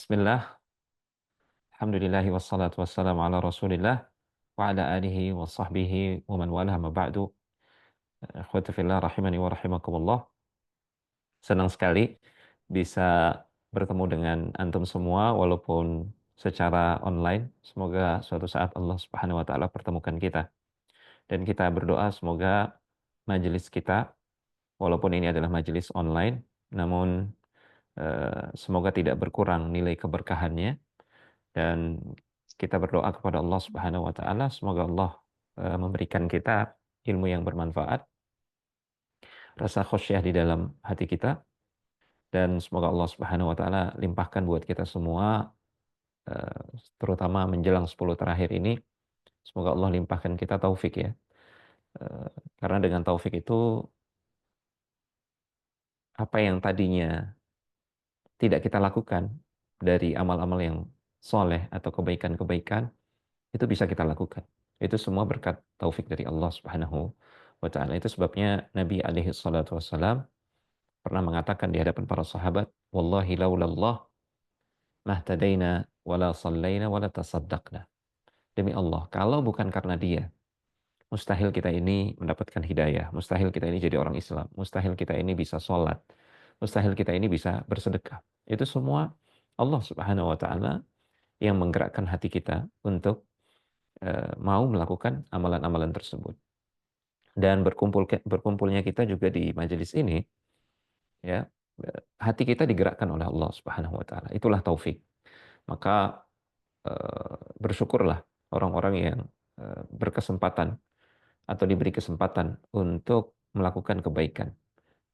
Bismillah, alhamdulillahi wassalatu wassalamu ala rasulillah wa ala alihi wa sahbihi wa man walaha ma ba'du. Ikhwati fillah rahimani wa rahimakumullah. Senang sekali bisa bertemu dengan antum semua walaupun secara online. Semoga suatu saat Allah Subhanahu wa taala pertemukan kita. Dan kita berdoa semoga majelis kita walaupun ini adalah majelis online namun semoga tidak berkurang nilai keberkahannya. Dan kita berdoa kepada Allah Subhanahu wa taala semoga Allah memberikan kita ilmu yang bermanfaat, rasa khasyah di dalam hati kita, dan semoga Allah Subhanahu wa taala limpahkan buat kita semua eh, terutama menjelang 10 terakhir ini, semoga Allah limpahkan kita taufik ya. Eh, karena dengan taufik itu apa yang tadinya tidak kita lakukan dari amal-amal yang soleh atau kebaikan-kebaikan itu bisa kita lakukan. Itu semua berkat taufik dari Allah Subhanahu wa taala. Itu sebabnya Nabi alaihi salatu wassalam pernah mengatakan di hadapan para sahabat, "Wallahi laulallah mahtadaina wala sallaina wala tasaddaqna." Demi Allah, kalau bukan karena Dia, mustahil kita ini mendapatkan hidayah, mustahil kita ini jadi orang Islam, mustahil kita ini bisa sholat, mustahil kita ini bisa bersedekah. Itu semua Allah Subhanahu wa taala yang menggerakkan hati kita untuk mau melakukan amalan-amalan tersebut. Dan berkumpulnya kita juga di majelis ini, ya, hati kita digerakkan oleh Allah Subhanahu wa taala. Itulah taufik. Maka bersyukurlah orang-orang yang berkesempatan atau diberi kesempatan untuk melakukan kebaikan.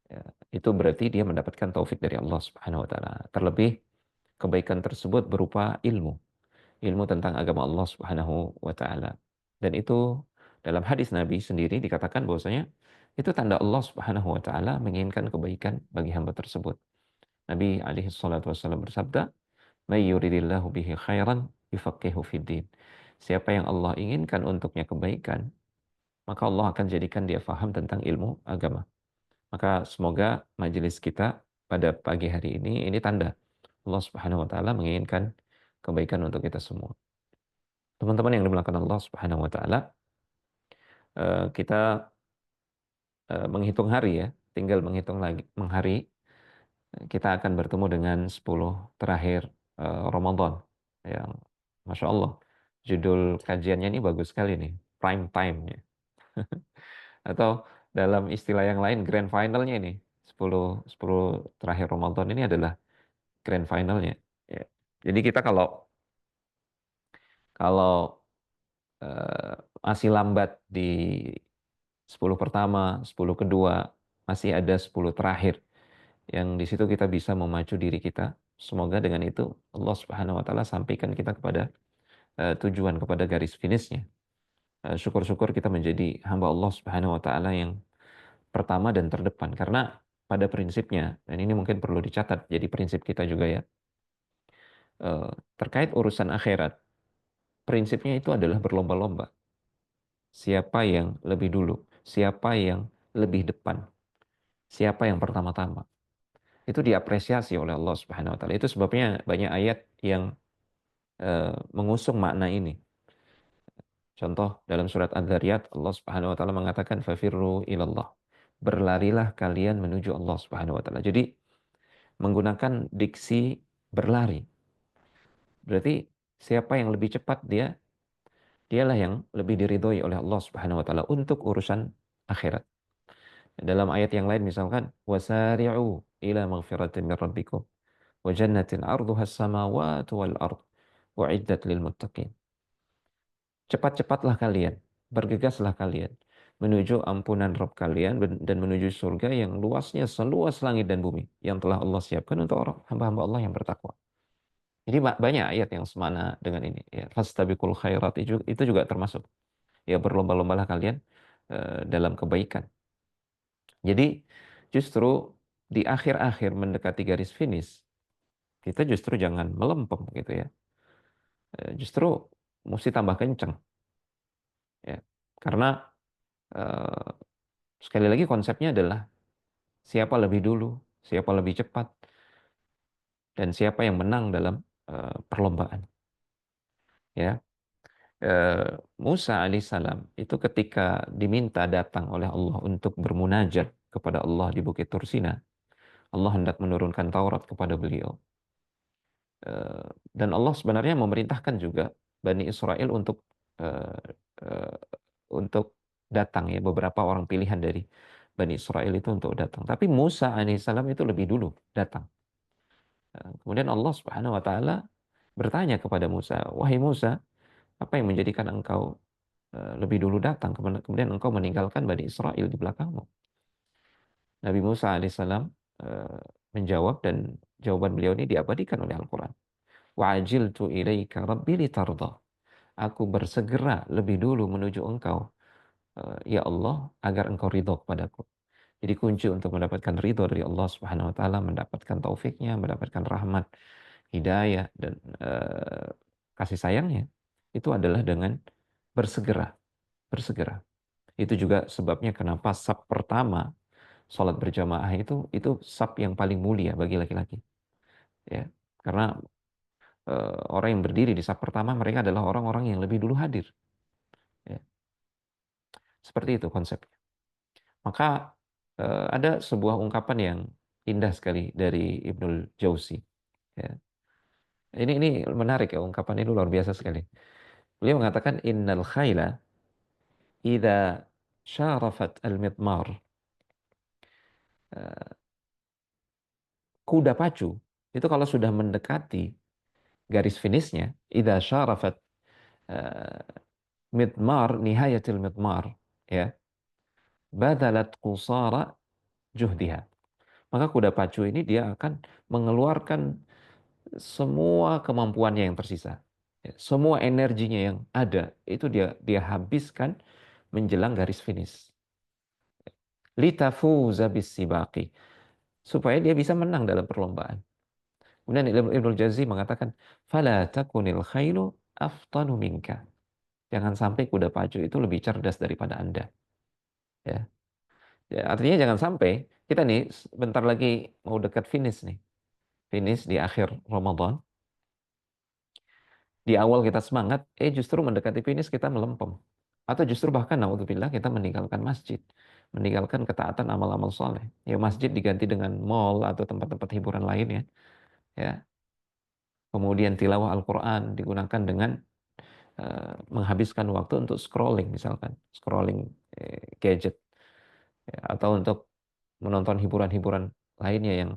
Ya, itu berarti dia mendapatkan taufik dari Allah Subhanahu wa taala. Terlebih kebaikan tersebut berupa ilmu, ilmu tentang agama Allah Subhanahu wa taala. Dan itu dalam hadis Nabi sendiri dikatakan bahwasanya itu tanda Allah Subhanahu wa taala menginginkan kebaikan bagi hamba tersebut. Nabi alaihi salatu wasallam bersabda, "May yuridillahu bihi khairan yufaqihu fiddin." Siapa yang Allah inginkan untuknya kebaikan, maka Allah akan jadikan dia faham tentang ilmu agama. Maka semoga majelis kita pada pagi hari ini tanda Allah Subhanahu wa taala menginginkan kebaikan untuk kita semua. Teman-teman yang dimuliakan Allah Subhanahu wa taala, kita menghitung hari ya, tinggal menghitung lagi menghari, kita akan bertemu dengan 10 terakhir Ramadan yang Masya Allah, judul kajiannya ini bagus sekali nih, prime time ya. Atau dalam istilah yang lain grand finalnya ini, 10 terakhir Ramadan ini adalah grand finalnya. Ya. Jadi kita kalau kalau masih lambat di 10 pertama, 10 kedua, masih ada 10 terakhir yang di situ kita bisa memacu diri kita. Semoga dengan itu Allah Subhanahu wa taala sampaikan kita kepada tujuan, kepada garis finishnya. Syukur-syukur kita menjadi hamba Allah Subhanahu wa taala yang pertama dan terdepan, karena pada prinsipnya, dan ini mungkin perlu dicatat jadi prinsip kita juga ya, terkait urusan akhirat, prinsipnya itu adalah berlomba-lomba. Siapa yang lebih dulu, siapa yang lebih depan, siapa yang pertama-tama. Itu diapresiasi oleh Allah Subhanahu wa taala. Itu sebabnya banyak ayat yang mengusung makna ini. Contoh dalam surat Adz-Dzariyat, Allah Subhanahu wa taala mengatakan fafirru ilallah. Berlarilah kalian menuju Allah Subhanahu wa taala. Jadi menggunakan diksi berlari. Berarti siapa yang lebih cepat dialah yang lebih diridhoi oleh Allah Subhanahu wa taala untuk urusan akhirat. Dalam ayat yang lain misalkan wasari'u ila maghfiratin min rabbikum wa jannatin 'arduha as-samawati wal ard u'iddat lil muttaqin. Cepat-cepatlah kalian, bergegaslah kalian menuju ampunan Rabb kalian dan menuju surga yang luasnya seluas langit dan bumi yang telah Allah siapkan untuk orang hamba-hamba Allah yang bertakwa. Jadi banyak ayat yang semana dengan ini. Ya, fastabiqul khairat itu juga termasuk. Ya berlomba-lombalah kalian dalam kebaikan. Jadi justru di akhir-akhir mendekati garis finish, kita justru jangan melempem gitu ya. Justru mesti tambah kenceng ya. Karena eh, sekali lagi konsepnya adalah siapa lebih dulu, siapa lebih cepat, dan siapa yang menang dalam perlombaan, ya. Musa alaihissalam itu ketika diminta datang oleh Allah untuk bermunajat kepada Allah di Bukit Tursina, Allah hendak menurunkan Taurat kepada beliau. Dan Allah sebenarnya memerintahkan juga Bani Israel eh, eh, untuk datang, ya, beberapa orang pilihan dari Bani Israel itu untuk datang. Tapi Musa alaihissalam itu lebih dulu datang. Kemudian Allah Subhanahu wa taala bertanya kepada Musa, "Wahai Musa, apa yang menjadikan engkau lebih dulu datang, kemudian engkau meninggalkan Bani Israel di belakangmu?" Nabi Musa alaihissalam eh, menjawab, dan jawaban beliau ini diabadikan oleh Al-Quran. "Wa'ajiltu ilaika rabbi litarda." Aku bersegera lebih dulu menuju engkau, ya Allah, agar engkau ridho kepadaku. Jadi kunci untuk mendapatkan ridho dari Allah Subhanahu wa taala, mendapatkan taufiknya, mendapatkan rahmat, hidayah, dan kasih sayangnya, itu adalah dengan bersegera, bersegera. Itu juga sebabnya kenapa saf pertama sholat berjamaah itu saf yang paling mulia bagi laki-laki, ya. Karena orang yang berdiri di saf pertama, mereka adalah orang-orang yang lebih dulu hadir, ya. Seperti itu konsepnya. Maka ada sebuah ungkapan yang indah sekali dari Ibnul Jauzi, ya. Ini menarik, ya, ungkapan ini luar biasa sekali. Beliau mengatakan, innal khayla idza syarafat al-midmar, kuda pacu itu kalau sudah mendekati garis finishnya, idza syarafat eh, midmar, nihayatil midmar, ya, badalat qusara juhdiha. Maka kuda pacu ini dia akan mengeluarkan semua kemampuannya yang tersisa. Ya, semua energinya yang ada itu dia habiskan menjelang garis finish. Litafuza bisibaqi, supaya dia bisa menang dalam perlombaan. Kemudian Ibnu Jauzi mengatakan, fala takunil khailu aftanu minka. Jangan sampai kuda pacu itu lebih cerdas daripada Anda. Ya. Ya, artinya jangan sampai kita nih bentar lagi mau dekat finish nih. Finish di akhir Ramadan. Di awal kita semangat, justru mendekati finish kita melempem. Atau justru bahkan naudzubillah kita meninggalkan masjid, meninggalkan ketaatan amal-amal soleh. Ya, masjid diganti dengan mall atau tempat-tempat hiburan lainnya. Ya. Kemudian tilawah Al-Quran digunakan dengan menghabiskan waktu untuk scrolling, misalkan scrolling gadget, ya, atau untuk menonton hiburan-hiburan lainnya yang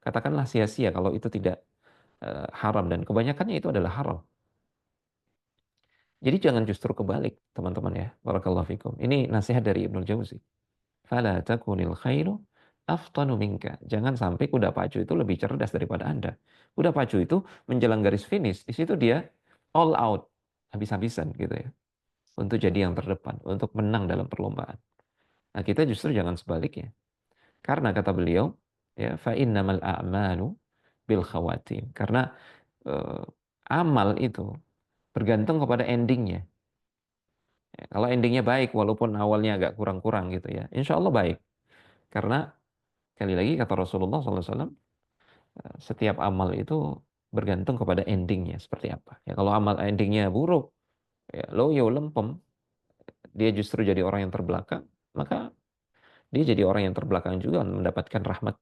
katakanlah sia-sia kalau itu tidak haram, dan kebanyakannya itu adalah haram. Jadi jangan justru kebalik, teman-teman, ya. Barakallahu fikum. Ini nasihat dari Ibnu Jauzi. Fala takunil khairu aftanu minka. Jangan sampai kuda pacu itu lebih cerdas daripada Anda. Kuda pacu itu menjelang garis finish, di situ dia all out, habis-habisan gitu, ya. Untuk jadi yang terdepan, untuk menang dalam perlombaan. Nah, kita justru jangan sebaliknya. Karena kata beliau, ya, fa innamal a'malu bil khawatim. Karena eh, amal itu bergantung kepada endingnya. Ya, kalau endingnya baik, walaupun awalnya agak kurang-kurang gitu, ya, insya Allah baik. Karena sekali lagi kata Rasulullah SAW, setiap amal itu bergantung kepada endingnya seperti apa. Ya, kalau amal endingnya buruk, ya, loyo lempem, dia justru jadi orang yang terbelakang, maka dia jadi orang yang terbelakang juga mendapatkan rahmat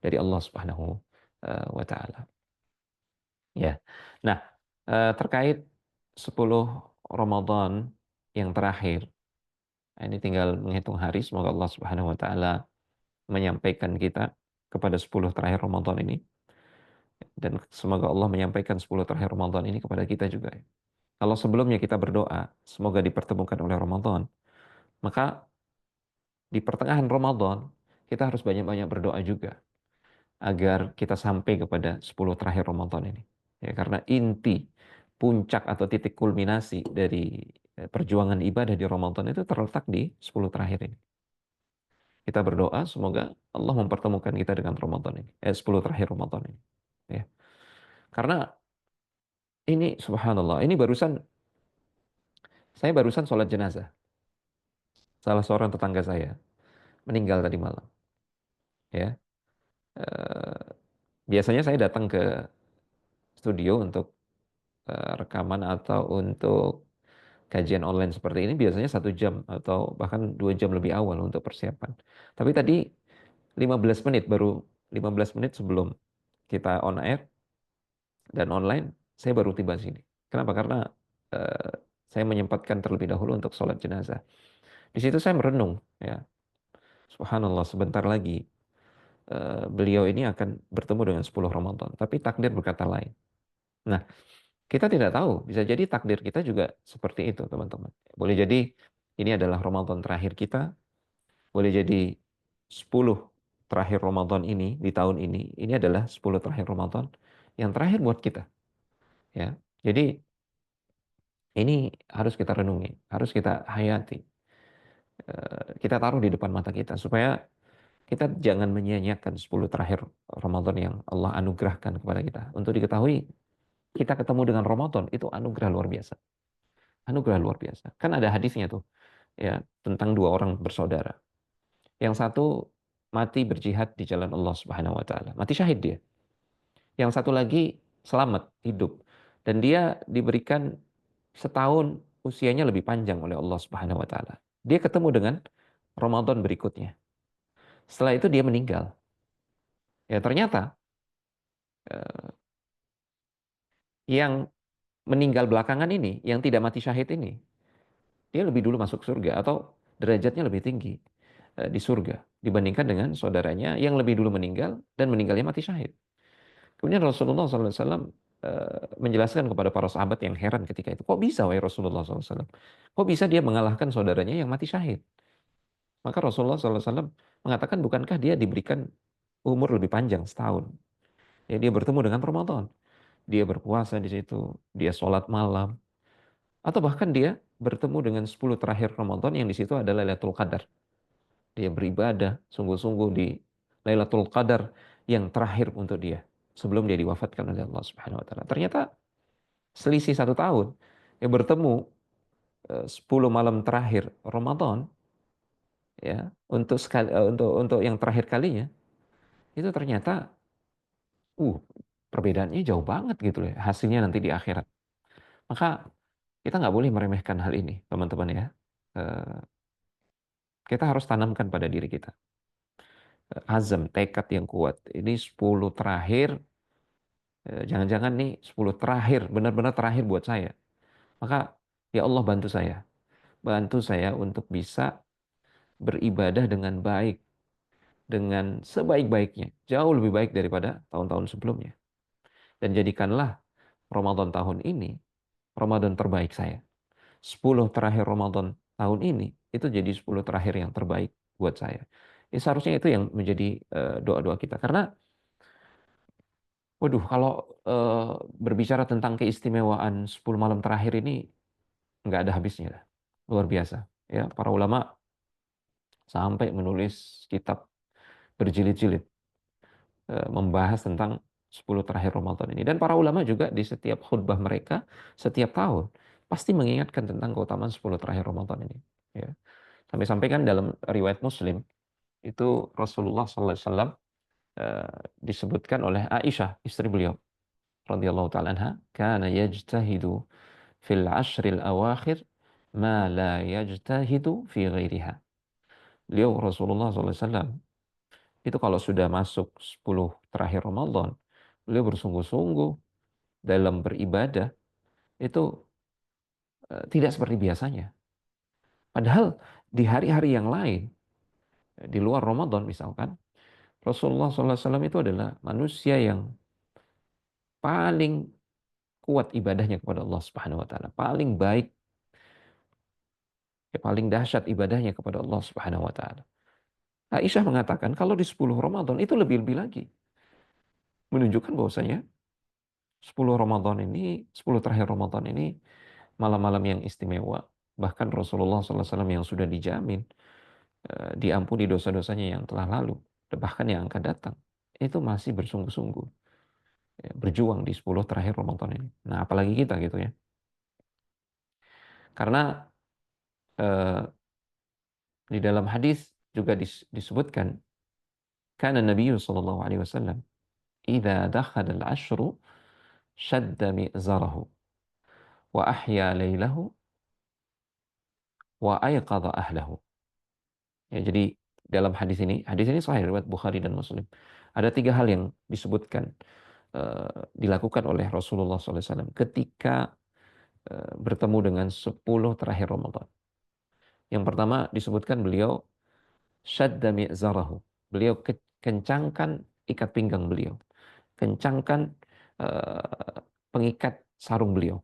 dari Allah Subhanahu wa taala. Ya. Nah, terkait 10 Ramadan yang terakhir, ini tinggal menghitung hari, semoga Allah Subhanahu wa taala menyampaikan kita kepada 10 terakhir Ramadan ini, dan semoga Allah menyampaikan 10 terakhir Ramadan ini kepada kita juga. Kalau sebelumnya kita berdoa semoga dipertemukan oleh Ramadan, maka di pertengahan Ramadan kita harus banyak-banyak berdoa juga agar kita sampai kepada 10 terakhir Ramadan ini. Ya, karena inti, puncak atau titik kulminasi dari perjuangan ibadah di Ramadan itu terletak di 10 terakhir ini. Kita berdoa semoga Allah mempertemukan kita dengan Ramadan ini, 10 terakhir Ramadan ini. Ya. Karena ini subhanallah, ini saya barusan sholat jenazah. Salah seorang tetangga saya meninggal tadi malam. Ya. Eh, Biasanya saya datang ke studio untuk rekaman atau untuk kajian online seperti ini biasanya 1 jam atau bahkan 2 jam lebih awal untuk persiapan. Tapi tadi 15 menit, baru 15 menit sebelum kita on air dan online, saya baru tiba sini. Kenapa? Karena eh, saya menyempatkan terlebih dahulu untuk sholat jenazah. Di situ saya merenung, ya, subhanallah, sebentar lagi beliau ini akan bertemu dengan 10 Ramadan, tapi takdir berkata lain. Nah, kita tidak tahu, bisa jadi takdir kita juga seperti itu, teman-teman. Boleh jadi ini adalah Ramadan terakhir kita, boleh jadi 10 terakhir Ramadan ini, di tahun ini adalah 10 terakhir Ramadan yang terakhir buat kita. Ya, jadi ini harus kita renungi, harus kita hayati, kita taruh di depan mata kita supaya kita jangan menyia-nyiakan 10 terakhir Ramadan yang Allah anugerahkan kepada kita. Untuk diketahui, kita ketemu dengan Ramadan itu anugerah luar biasa. Anugerah luar biasa. Kan ada hadisnya tuh, ya, tentang 2 orang bersaudara. Yang satu mati berjihad di jalan Allah Subhanahu wa taala. Mati syahid dia. Yang satu lagi selamat, hidup. Dan dia diberikan setahun usianya lebih panjang oleh Allah Subhanahu wa taala. Dia ketemu dengan Ramadan berikutnya. Setelah itu dia meninggal. Ya, ternyata eh, yang meninggal belakangan ini, yang tidak mati syahid ini, dia lebih dulu masuk surga atau derajatnya lebih tinggi di surga dibandingkan dengan saudaranya yang lebih dulu meninggal dan meninggalnya mati syahid. Kemudian Rasulullah SAW menjelaskan kepada para sahabat yang heran ketika itu, kok bisa wahai Rasulullah SAW? Kok bisa dia mengalahkan saudaranya yang mati syahid? Maka Rasulullah SAW mengatakan, bukankah dia diberikan umur lebih panjang setahun? Ya, dia bertemu dengan Ramadan, dia berpuasa di situ, dia sholat malam, atau bahkan dia bertemu dengan 10 terakhir Ramadan yang di situ adalah Lailatul Qadar. Dia beribadah sungguh-sungguh di Lailatul Qadar yang terakhir untuk dia sebelum dia diwafatkan oleh Allah Subhanahu wa taala. Ternyata selisih 1 tahun yang bertemu 10 malam terakhir Ramadan, ya, untuk sekali, untuk yang terakhir kalinya itu ternyata uh perbedaannya jauh banget gitu ya hasilnya nanti di akhirat. Maka kita nggak boleh meremehkan hal ini, teman-teman, ya. Eh, kita harus tanamkan pada diri kita azam, tekad yang kuat. Ini 10 terakhir, jangan-jangan nih 10 terakhir, benar-benar terakhir buat saya. Maka ya Allah, bantu saya. Bantu saya untuk bisa beribadah dengan baik, dengan sebaik-baiknya. Jauh lebih baik daripada tahun-tahun sebelumnya. Dan jadikanlah Ramadan tahun ini Ramadan terbaik saya. 10 terakhir Ramadan tahun ini itu jadi 10 terakhir yang terbaik buat saya. Ya, seharusnya itu yang menjadi doa-doa kita. Karena waduh, kalau berbicara tentang keistimewaan 10 malam terakhir ini nggak ada habisnya dah. Luar biasa. Ya, para ulama sampai menulis kitab berjilid-jilid membahas tentang 10 terakhir Ramadan ini. Dan para ulama juga di setiap khutbah mereka setiap tahun pasti mengingatkan tentang keutamaan 10 terakhir Ramadan ini. Ya. Sampai-sampai kan dalam riwayat Muslim itu Rasulullah SAW disebutkan oleh Aisyah, istri beliau, radhiyallahu taala anha, kana yajtahidu fil ashril awakhir ma la yajtahidu fi ghairiha. Beliau Rasulullah SAW itu kalau sudah masuk 10 terakhir Ramadan, beliau bersungguh-sungguh dalam beribadah itu tidak seperti biasanya. Padahal di hari-hari yang lain, di luar Ramadan misalkan, Rasulullah SAW itu adalah manusia yang paling kuat ibadahnya kepada Allah Subhanahu wa taala, paling baik, ya, paling dahsyat ibadahnya kepada Allah Subhanahu wa taala. Aisyah mengatakan kalau di 10 Ramadan itu lebih-lebih lagi. Menunjukkan bahwasanya 10 Ramadan ini, 10 terakhir Ramadan ini malam-malam yang istimewa. Bahkan Rasulullah SAW yang sudah dijamin diampuni dosa-dosanya yang telah lalu, bahkan yang akan datang, itu masih bersungguh-sungguh ya, berjuang di 10 terakhir Ramadan ini. Nah, apalagi kita gitu ya. Karena eh, di dalam hadis juga disebutkan, karena Nabi sallallahu alaihi wasallam idza dakhala al-ashru shadda mi'zarahu. wa ahya lailahu wa ayqadha ahlahu. Ya, jadi dalam hadis ini sahih riwayat Bukhari dan Muslim. Ada tiga hal yang disebutkan dilakukan oleh Rasulullah SAW ketika bertemu dengan 10 terakhir Ramadan. Yang pertama disebutkan beliau syadda mi'zarahu. Beliau kencangkan ikat pinggang beliau. Kencangkan pengikat sarung beliau.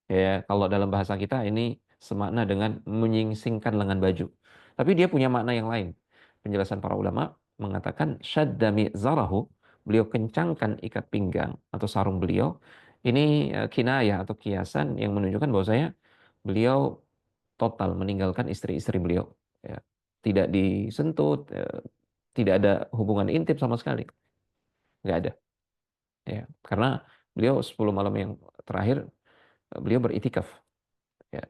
Ya, kalau dalam bahasa kita ini semakna dengan menyingsingkan lengan baju. Tapi dia punya makna yang lain. Penjelasan para ulama mengatakan syadda mi'zarahu, beliau kencangkan ikat pinggang atau sarung beliau. Ini kinayah atau kiasan yang menunjukkan bahwasanya beliau total meninggalkan istri-istri beliau. Ya. Tidak disentuh, tidak ada hubungan intim sama sekali. Nggak ada. Ya. Karena beliau 10 malam yang terakhir, beliau beritikaf. Ya.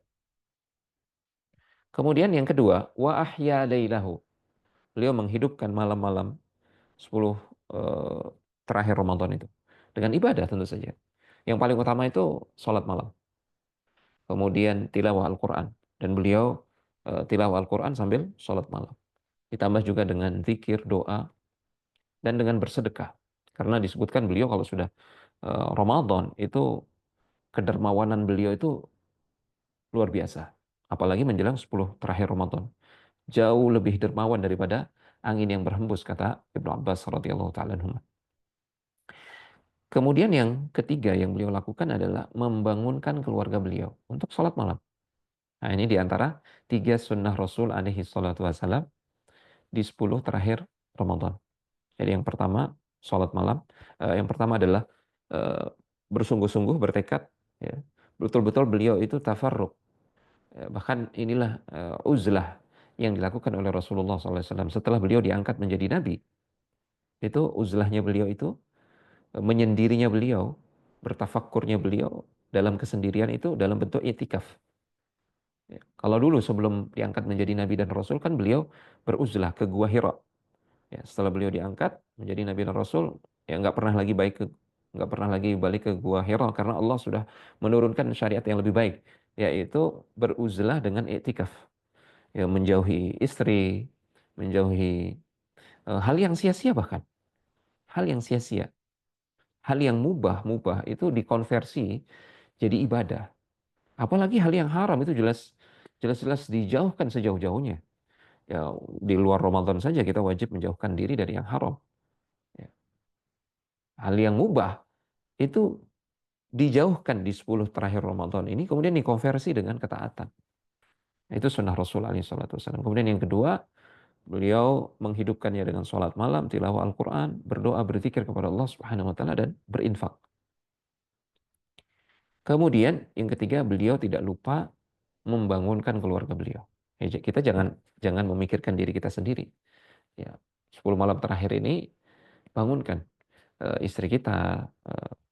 Kemudian yang kedua, wa ahya lailahu. Beliau menghidupkan malam-malam 10 eh, terakhir Ramadan itu dengan ibadah tentu saja. Yang paling utama itu sholat malam. Kemudian tilawah Al-Quran. Dan beliau tilawah Al-Quran sambil sholat malam. Ditambah juga dengan zikir, doa, dan dengan bersedekah. Karena disebutkan beliau kalau sudah Ramadan itu kedermawanan beliau itu luar biasa. Apalagi menjelang 10 terakhir Ramadan. Jauh lebih dermawan daripada angin yang berhembus, kata Ibnu Abbas radhiyallahu taala anhu. Kemudian yang ketiga yang beliau lakukan adalah membangunkan keluarga beliau untuk sholat malam. Nah, ini diantara tiga sunnah Rasul alaihi salatu wassalam di 10 terakhir Ramadan. Jadi yang pertama, sholat malam. Yang pertama adalah eh, bersungguh-sungguh, bertekad. Ya. Betul-betul beliau itu tafarruq. Bahkan inilah uzlah yang dilakukan oleh Rasulullah SAW setelah beliau diangkat menjadi nabi. Itu uzlahnya beliau itu, menyendirinya beliau, bertafakkurnya beliau dalam kesendirian itu dalam bentuk i'tikaf. Ya. Kalau dulu sebelum diangkat menjadi nabi dan rasul kan beliau beruzlah ke Gua Hira. Ya, setelah beliau diangkat menjadi nabi dan rasul, ya nggak pernah lagi balik ke Gua Hira karena Allah sudah menurunkan syariat yang lebih baik, yaitu beruzlah dengan i'tikaf. Ya, menjauhi istri, menjauhi hal yang sia-sia, bahkan hal yang sia-sia, hal yang mubah itu dikonversi jadi ibadah. Apalagi hal yang haram itu jelas-jelas dijauhkan sejauh-jauhnya. Ya, di luar Ramadan saja kita wajib menjauhkan diri dari yang haram. Ya. Hal yang mubah itu dijauhkan di 10 terakhir Ramadan ini, kemudian dikonversi dengan ketaatan. Itu sunnah Rasul SAW. Kemudian yang kedua, beliau menghidupkannya dengan sholat malam, tilawah Al-Quran, berdoa, berzikir kepada Allah Subhanahu Wa Taala, dan berinfak. Kemudian yang ketiga, beliau tidak lupa membangunkan keluarga beliau. Ya, kita jangan memikirkan diri kita sendiri. Ya, 10 malam terakhir ini bangunkan istri kita,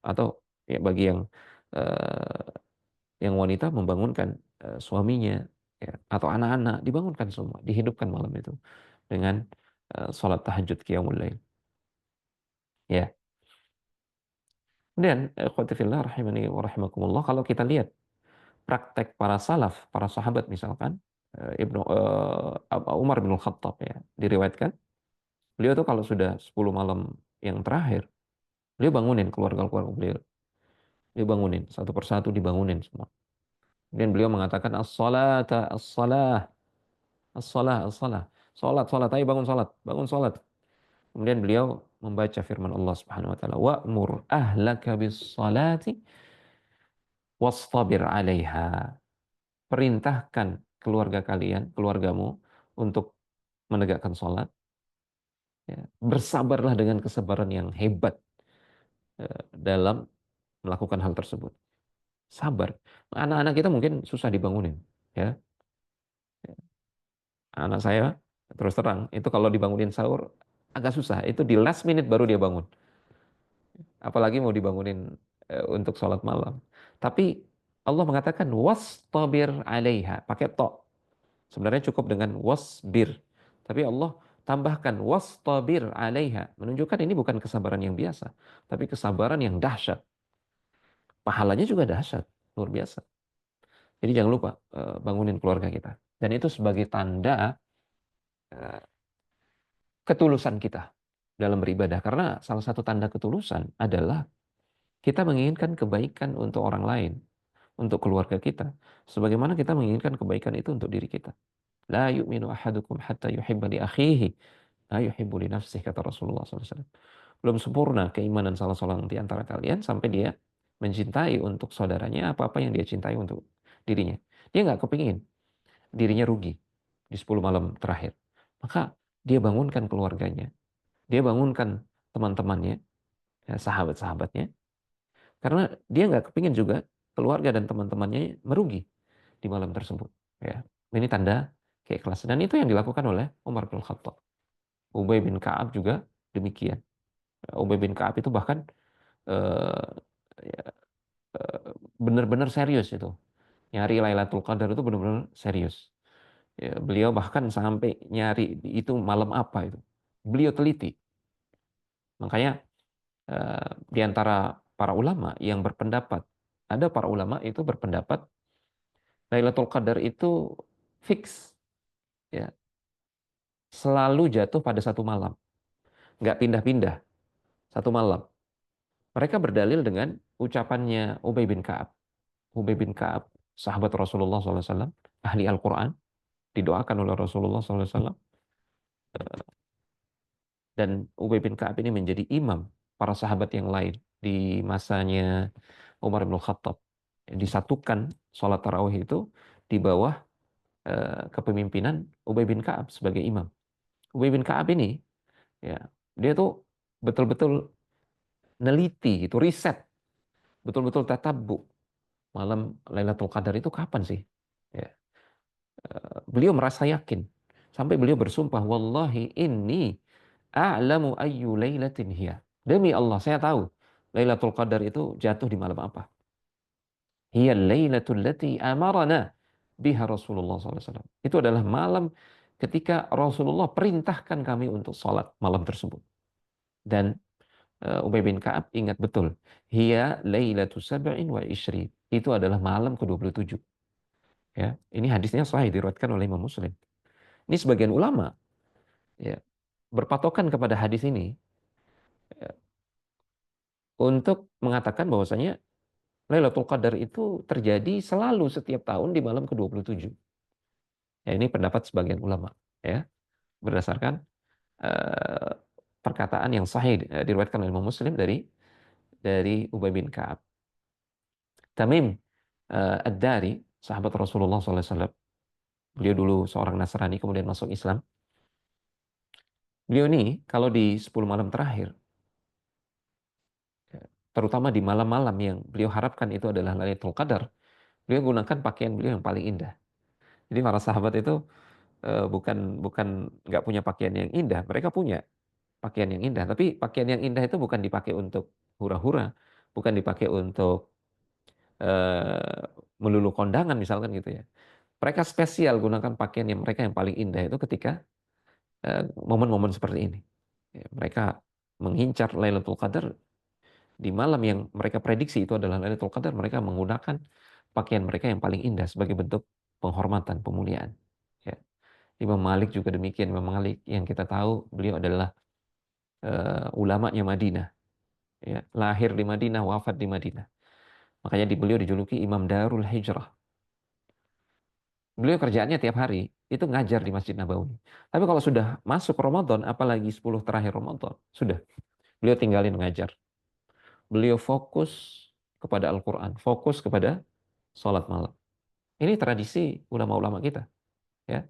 atau ya bagi yang wanita membangunkan suaminya, ya, atau anak-anak, dibangunkan semua, dihidupkan malam itu dengan sholat tahajud qiyamul lail. Ya. Dan ikhwati fillah rahimani wa rahimakumullah, kalau kita lihat praktek para salaf, para sahabat misalkan, Umar bin Khattab, ya, diriwayatkan beliau tuh kalau sudah 10 malam yang terakhir, beliau bangunin keluarga-keluarga beliau. Dia bangunin satu persatu, dibangunin semua. Kemudian beliau mengatakan as-salata as-salah, as-salah as-salah. Salat, salat, ayo bangun salat, bangun salat. Kemudian beliau membaca firman Allah Subhanahu wa taala, wa'mur ahlaka bis-salati wastabir 'alaiha. Perintahkan keluarga kalian, keluargamu untuk menegakkan salat. Ya. Bersabarlah dengan kesabaran yang hebat dalam melakukan hal tersebut. Sabar. Anak-anak kita mungkin susah dibangunin, ya. Anak saya terus terang itu kalau dibangunin sahur agak susah. Itu di last minute baru dia bangun. Apalagi mau dibangunin untuk sholat malam. Tapi Allah mengatakan wastabir 'alaiha, pakai to. Sebenarnya cukup dengan wasbir. Tapi Allah tambahkan wastabir 'alaiha, menunjukkan ini bukan kesabaran yang biasa, tapi kesabaran yang dahsyat. Pahalanya juga dahsyat. luar biasa. Jadi jangan lupa bangunin keluarga kita. Dan itu sebagai tanda eh, ketulusan kita dalam beribadah. Karena salah satu tanda ketulusan adalah kita menginginkan kebaikan untuk orang lain, untuk keluarga kita, sebagaimana kita menginginkan kebaikan itu untuk diri kita. La yu'minu ahadukum hatta yuhibba li akhihi ma yuhibbu li nafsihi, kata Rasulullah SAW. Belum sempurna keimanan salah seorang di antara kalian sampai dia mencintai untuk saudaranya apa-apa yang dia cintai untuk dirinya. Dia nggak kepingin dirinya rugi di 10 malam terakhir. Maka dia bangunkan keluarganya, dia bangunkan teman-temannya, ya, sahabat-sahabatnya, karena dia nggak kepingin juga keluarga dan teman-temannya merugi di malam tersebut. Ya, ini tanda keikhlasan. Dan itu yang dilakukan oleh Umar bin Khattab. Ubay bin Ka'ab juga demikian. Ubay bin Ka'ab itu bahkan eh, ya, benar-benar serius itu. Nyari Lailatul Qadar itu benar-benar serius. Ya, beliau bahkan sampai nyari itu malam apa itu. Beliau teliti. Makanya di antara para ulama yang berpendapat, ada para ulama itu berpendapat Lailatul Qadar itu fix, ya, selalu jatuh pada satu malam, nggak pindah-pindah satu malam. Mereka berdalil dengan ucapannya Ubay bin Ka'ab. Ubay bin Ka'ab, sahabat Rasulullah SAW, ahli Al-Quran, didoakan oleh Rasulullah SAW, dan Ubay bin Ka'ab ini menjadi imam para sahabat yang lain di masanya Umar bin Khattab. Disatukan sholat tarawih itu di bawah kepemimpinan Ubay bin Ka'ab sebagai imam. Ubay bin Ka'ab ini, ya, dia tuh betul-betul neliti, itu riset, betul-betul tatabbu malam Lailatul Qadar itu kapan sih? Ya. Beliau merasa yakin sampai beliau bersumpah, wallahi inni a'lamu ayyu lailatin hiya. Demi Allah, saya tahu Lailatul Qadar itu jatuh di malam apa. Hiya lailatul lati amarana biha Rasulullah SAW. Itu adalah malam ketika Rasulullah perintahkan kami untuk sholat malam tersebut. Dan Ubay bin Ka'ab ingat betul. Hiya lailatu sab'in wa ishri. Itu adalah malam ke-27. Ya, ini hadisnya sahih diriwayatkan oleh Imam Muslim. Ini sebagian ulama, ya, berpatokan kepada hadis ini, ya, untuk mengatakan bahwasanya Lailatul Qadar itu terjadi selalu setiap tahun di malam ke-27. Ya, ini pendapat sebagian ulama, ya, berdasarkan eh, perkataan yang sahih diriwayatkan oleh Imam Muslim dari Ubay bin Ka'ab. Tamim Ad-Dari, sahabat Rasulullah SAW, beliau dulu seorang Nasrani kemudian masuk Islam. Beliau ini kalau di 10 malam terakhir, terutama di malam-malam yang beliau harapkan itu adalah Lailatul Qadar, beliau gunakan pakaian beliau yang paling indah. Jadi para sahabat itu bukan bukan nggak punya pakaian yang indah, mereka punya pakaian yang indah, tapi pakaian yang indah itu bukan dipakai untuk hura-hura, bukan dipakai untuk eh, melulu kondangan misalkan gitu ya. Mereka spesial gunakan pakaian yang mereka yang paling indah itu ketika momen-momen seperti ini. Ya, mereka mengincar Lailatul Qadar di malam yang mereka prediksi itu adalah Lailatul Qadar, mereka menggunakan pakaian mereka yang paling indah sebagai bentuk penghormatan, pemuliaan. Ya. Imam Malik juga demikian. Imam Malik yang kita tahu beliau adalah ulamanya Madinah. Ya. Lahir di Madinah, wafat di Madinah. Makanya beliau dijuluki Imam Darul Hijrah. Beliau kerjaannya tiap hari itu ngajar di Masjid Nabawi. Tapi kalau sudah masuk Ramadan, apalagi 10 terakhir Ramadan, sudah beliau tinggalin ngajar. Beliau fokus kepada Al-Quran, fokus kepada sholat malam. Ini tradisi ulama-ulama kita. Ya.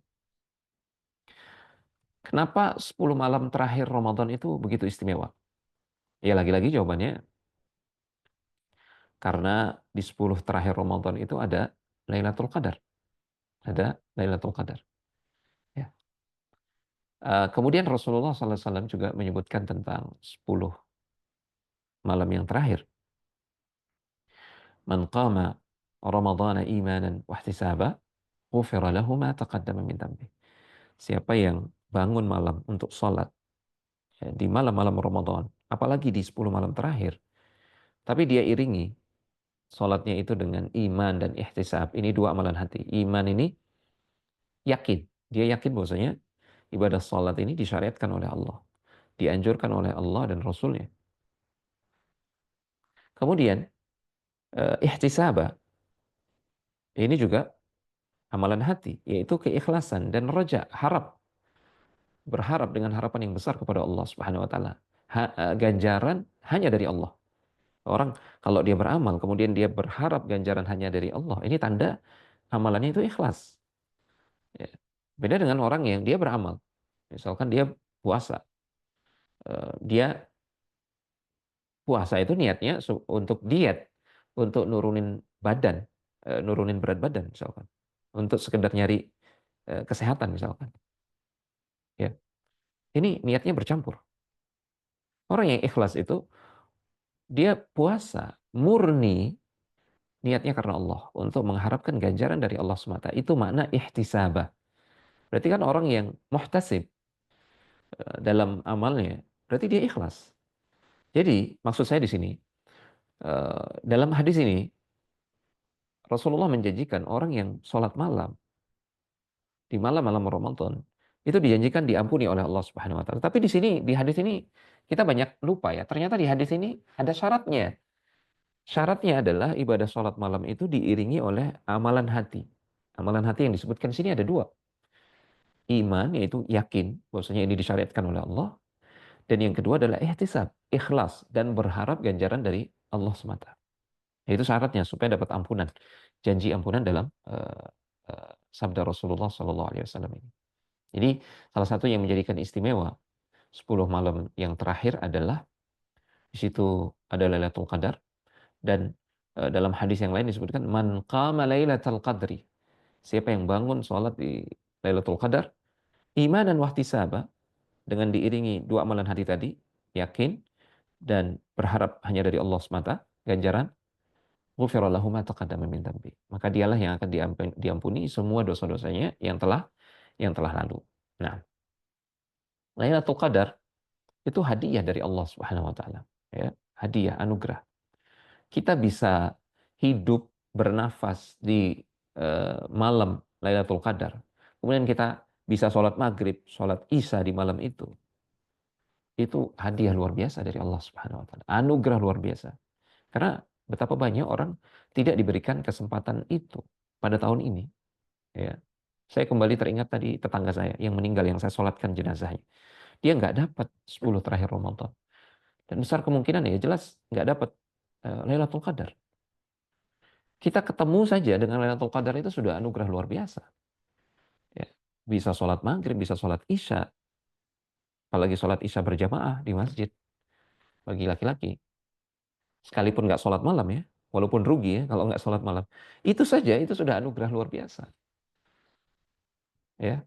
Kenapa 10 malam terakhir Ramadan itu begitu istimewa? Ya lagi-lagi jawabannya karena di 10 terakhir Ramadan itu ada Lailatul Qadar. Ada Lailatul Qadar. Ya. Kemudian Rasulullah SAW juga menyebutkan tentang 10 malam yang terakhir. Man qama Ramadhana imanan wahtisaba, ghufira lahu ma taqaddama min dhanbi. Siapa yang bangun malam untuk sholat, ya, di malam-malam Ramadan, apalagi di 10 malam terakhir, tapi dia iringi sholatnya itu dengan iman dan ihtisab. Ini dua amalan hati. Iman ini yakin. Dia yakin bahwasanya ibadah sholat ini disyariatkan oleh Allah. Dianjurkan oleh Allah dan Rasulnya. Kemudian, ihtisabah. Ini juga amalan hati. Yaitu keikhlasan dan raja, harap. Berharap dengan harapan yang besar kepada Allah Subhanahu wa taala. Ganjaran hanya dari Allah. Orang kalau dia beramal kemudian dia berharap ganjaran hanya dari Allah, ini tanda amalannya itu ikhlas. Ya. Beda dengan orang yang dia beramal. Misalkan dia puasa, dia puasa itu niatnya untuk diet, untuk nurunin badan, nurunin berat badan misalkan, untuk sekedar nyari kesehatan misalkan. Ya, ini niatnya bercampur. Orang yang ikhlas itu dia puasa murni niatnya karena Allah untuk mengharapkan ganjaran dari Allah semata. Itu makna ihtisabah. Berarti kan orang yang muhtasib dalam amalnya, berarti dia ikhlas. Jadi maksud saya di sini, dalam hadis ini Rasulullah menjanjikan orang yang sholat malam di malam-malam Ramadan itu dijanjikan diampuni oleh Allah Subhanahu Wa Taala. Tapi di sini di hadis ini kita banyak lupa ya. Ternyata di hadis ini ada syaratnya. Syaratnya adalah ibadah sholat malam itu diiringi oleh amalan hati. Amalan hati yang disebutkan di sini ada dua. Iman, yaitu yakin bahwasanya ini disyariatkan oleh Allah. Dan yang kedua adalah ihtisab, ikhlas, dan berharap ganjaran dari Allah semata. Itu syaratnya supaya dapat ampunan. Janji ampunan dalam sabda Rasulullah SAW ini. Jadi salah satu yang menjadikan istimewa 10 malam yang terakhir adalah di situ ada Lailatul Qadar, dan dalam hadis yang lain disebutkan man qama lailatul qadri, siapa yang bangun sholat di Lailatul Qadar imanan wahtisaba, dengan diiringi dua amalan hati tadi, yakin dan berharap hanya dari Allah semata ganjaran, ghufira lahu ma taqaddama min dzambi, maka dialah yang akan diampuni semua dosa-dosanya yang telah lalu. Nah, Lailatul Qadar itu hadiah dari Allah Subhanahu wa taala, ya, hadiah anugerah. Kita bisa hidup bernafas di malam Lailatul Qadar. Kemudian kita bisa sholat maghrib, sholat isya di malam itu. Itu hadiah luar biasa dari Allah Subhanahu wa taala. Anugerah luar biasa. Karena betapa banyak orang tidak diberikan kesempatan itu pada tahun ini, ya. Saya kembali teringat tadi tetangga saya yang meninggal yang saya sholatkan jenazahnya. Dia nggak dapat 10 terakhir Ramadan. Dan besar kemungkinan ya jelas nggak dapat Lailatul Qadar. Kita ketemu saja dengan Lailatul Qadar itu sudah anugerah luar biasa. Ya. Bisa sholat maghrib, bisa sholat isya. Apalagi sholat isya berjamaah di masjid bagi laki-laki. Sekalipun nggak sholat malam ya, walaupun rugi ya kalau nggak sholat malam. Itu saja, itu sudah anugerah luar biasa. Ya,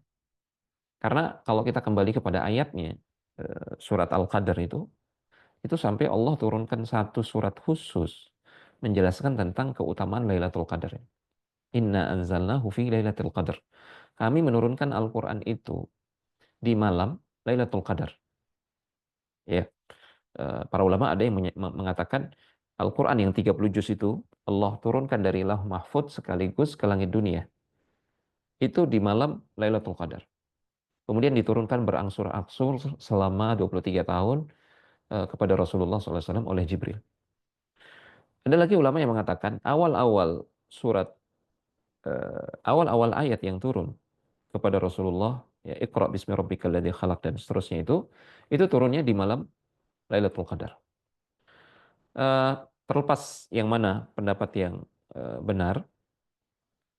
karena kalau kita kembali kepada ayatnya, surat Al-Qadar itu sampai Allah turunkan satu surat khusus menjelaskan tentang keutamaan Lailatul Qadar. Inna anzalnahu fi Lailatul Qadar. Kami menurunkan Al-Quran itu di malam Lailatul Qadar. Ya, para ulama ada yang mengatakan Al-Quran yang 30 juz itu Allah turunkan dari Lauh Mahfud sekaligus ke langit dunia. Itu di malam Lailatul Qadar. Kemudian diturunkan berangsur-angsur selama 23 tahun kepada Rasulullah SAW oleh Jibril. Ada lagi ulama yang mengatakan awal-awal surat, awal-awal ayat yang turun kepada Rasulullah, ya Iqra bismi rabbikal ladzi khalaq dan seterusnya itu turunnya di malam Lailatul Qadar. Eh, Terlepas yang mana pendapat yang benar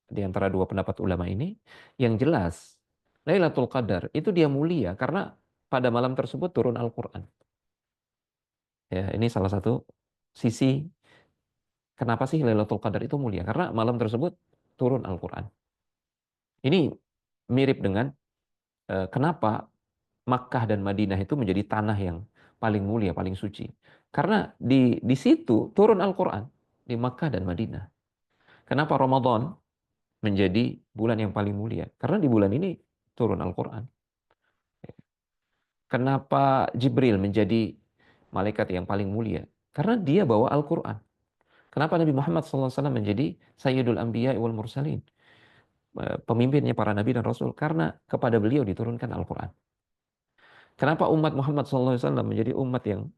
di antara dua pendapat ulama ini, yang jelas Lailatul Qadar itu dia mulia karena pada malam tersebut turun Al-Quran. Ya, ini salah satu sisi kenapa sih Lailatul Qadar itu mulia, karena malam tersebut turun Al-Quran. Ini mirip dengan kenapa Makkah dan Madinah itu menjadi tanah yang paling mulia, paling suci. Karena di situ turun Al-Quran, di Makkah dan Madinah. Kenapa Ramadan menjadi bulan yang paling mulia? Karena di bulan ini turun Al-Quran. Kenapa Jibril menjadi malaikat yang paling mulia? Karena dia bawa Al-Quran. Kenapa Nabi Muhammad SAW menjadi Sayyidul Anbiya wal Mursalin? Pemimpinnya para nabi dan rasul, karena kepada beliau diturunkan Al-Quran. Kenapa umat Muhammad SAW menjadi umat yang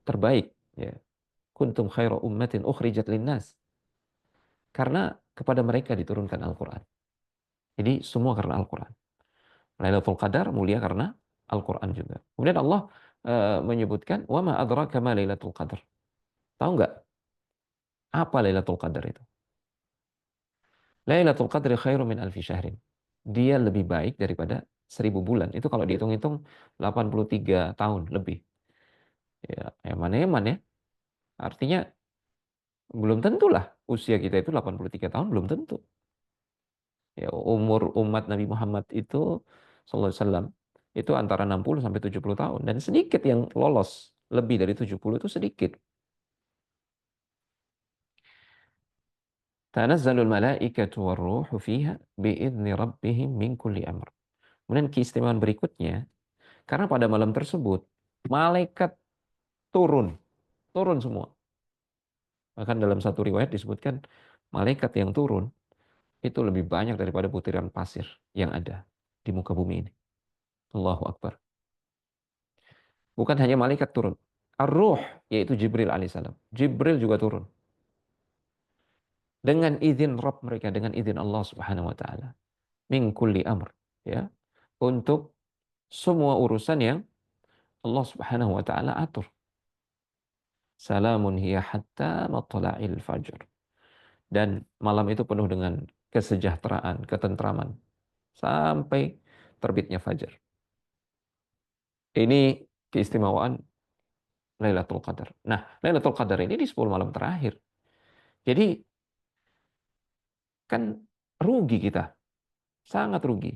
terbaik? Ya. Kuntum khaira ummatin ukhrijat linnas. Karena kepada mereka diturunkan Al-Quran. Jadi semua karena Al-Quran. Lailatul Qadar mulia karena Al-Quran juga. Kemudian Allah menyebutkan, wa ma adraka ma Lailatul Qadar. Tahu nggak apa Lailatul Qadar itu? Lailatul Qadri khairu min alfi syahrin. Dia lebih baik daripada 1000 bulan. Itu kalau dihitung-hitung 83 tahun lebih. Ya, eman-eman ya. Artinya belum tentulah usia kita itu 83 tahun, belum tentu. Ya, umur umat Nabi Muhammad itu sallallahu alaihi wasallam itu antara 60 sampai 70 tahun, dan sedikit yang lolos lebih dari 70, itu sedikit. Tanazzalul malaikatu warruhu fiha biidzni rabbihim min kulli amr. Kemudian keistimewaan berikutnya, karena pada malam tersebut malaikat turun, turun semua. Bahkan dalam satu riwayat disebutkan malaikat yang turun itu lebih banyak daripada butiran pasir yang ada di muka bumi ini. Allahu Akbar. Bukan hanya malaikat turun. Ar-Ruh, yaitu Jibril alaihissalam. Jibril juga turun. Dengan izin Rabb mereka, dengan izin Allah subhanahu wa ta'ala. Min kulli amr. Ya. Untuk semua urusan yang Allah subhanahu wa ta'ala atur. Salamun hiya hatta matla'il fajr. Dan malam itu penuh dengan kesejahteraan, ketentraman. Sampai terbitnya fajar. Ini keistimewaan Lailatul Qadar. Nah, Lailatul Qadar ini di 10 malam terakhir. Jadi kan rugi kita, sangat rugi.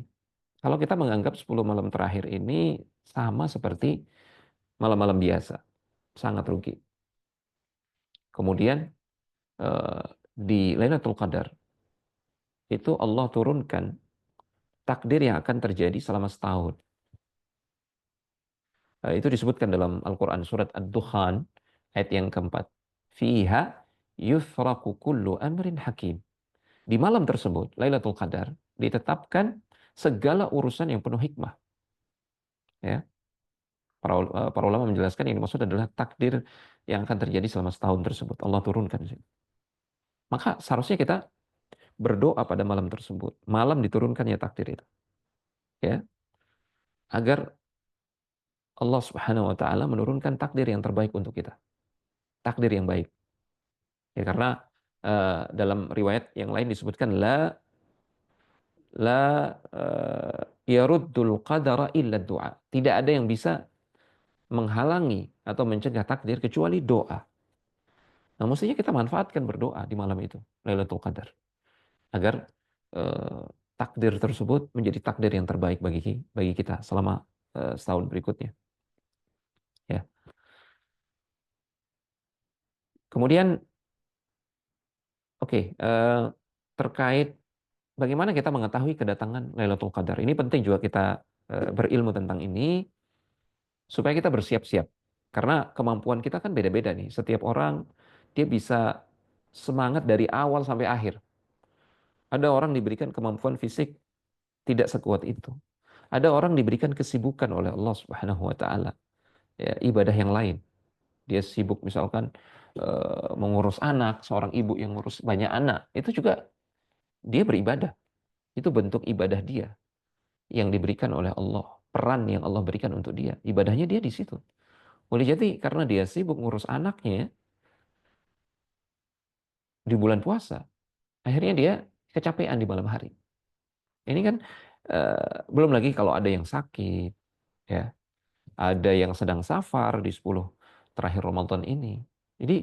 Kalau kita menganggap 10 malam terakhir ini sama seperti malam-malam biasa, sangat rugi. Kemudian di Lailatul Qadar itu Allah turunkan takdir yang akan terjadi selama setahun. Itu disebutkan dalam Al-Quran surat Ad-Dukhan ayat yang keempat. Fiha yufraku kullu amrin hakim. Di malam tersebut, Lailatul Qadar, ditetapkan segala urusan yang penuh hikmah. Ya. Para ulama menjelaskan ini maksud adalah takdir yang akan terjadi selama setahun tersebut. Allah turunkan. Maka seharusnya kita berdoa pada malam tersebut. Malam diturunkannya takdir itu. Ya. Agar Allah Subhanahu wa taala menurunkan takdir yang terbaik untuk kita. Takdir yang baik. Ya, karena dalam riwayat yang lain disebutkan yaruddul qadara illa du'a. Tidak ada yang bisa menghalangi atau mencegah takdir kecuali doa. Nah, mestinya kita manfaatkan berdoa di malam itu, Lailatul Qadar, agar eh, takdir tersebut menjadi takdir yang terbaik bagi kita selama setahun berikutnya. Ya. Kemudian, oke, terkait bagaimana kita mengetahui kedatangan Lailatul Qadar. Ini penting juga kita berilmu tentang ini supaya kita bersiap-siap. Karena kemampuan kita kan beda-beda nih. Setiap orang dia bisa semangat dari awal sampai akhir. Ada orang diberikan kemampuan fisik tidak sekuat itu. Ada orang diberikan kesibukan oleh Allah Subhanahu wa taala, ya, ibadah yang lain. Dia sibuk misalkan mengurus anak, seorang ibu yang ngurus banyak anak, itu juga dia beribadah. Itu bentuk ibadah dia yang diberikan oleh Allah, peran yang Allah berikan untuk dia. Ibadahnya dia di situ. Boleh jadi karena dia sibuk ngurus anaknya di bulan puasa, akhirnya dia kecapean di malam hari. Ini kan belum lagi kalau ada yang sakit, ya, ada yang sedang safar di 10 terakhir Ramadan ini. Jadi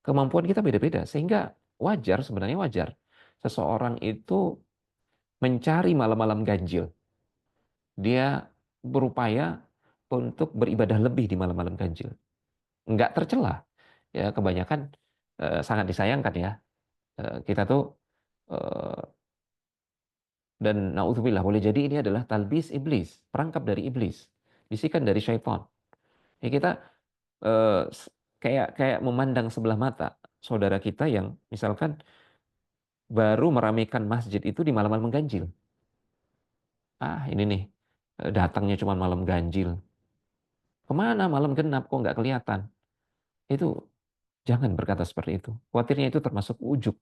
kemampuan kita beda-beda, sehingga wajar, sebenarnya wajar seseorang itu mencari malam-malam ganjil. Dia berupaya untuk beribadah lebih di malam-malam ganjil. Nggak tercela. Ya, kebanyakan sangat disayangkan ya. Kita tuh eh, dan naudzubillah, boleh jadi ini adalah talbis iblis, perangkap dari iblis, bisikan dari syaitan. Ya, kita kayak kayak memandang sebelah mata saudara kita yang misalkan baru meramaikan masjid itu di malam-malam ganjil. Ah, ini nih, datangnya cuma malam ganjil. Kemana malam genap kok nggak kelihatan? Itu jangan berkata seperti itu. Khawatirnya itu termasuk ujub,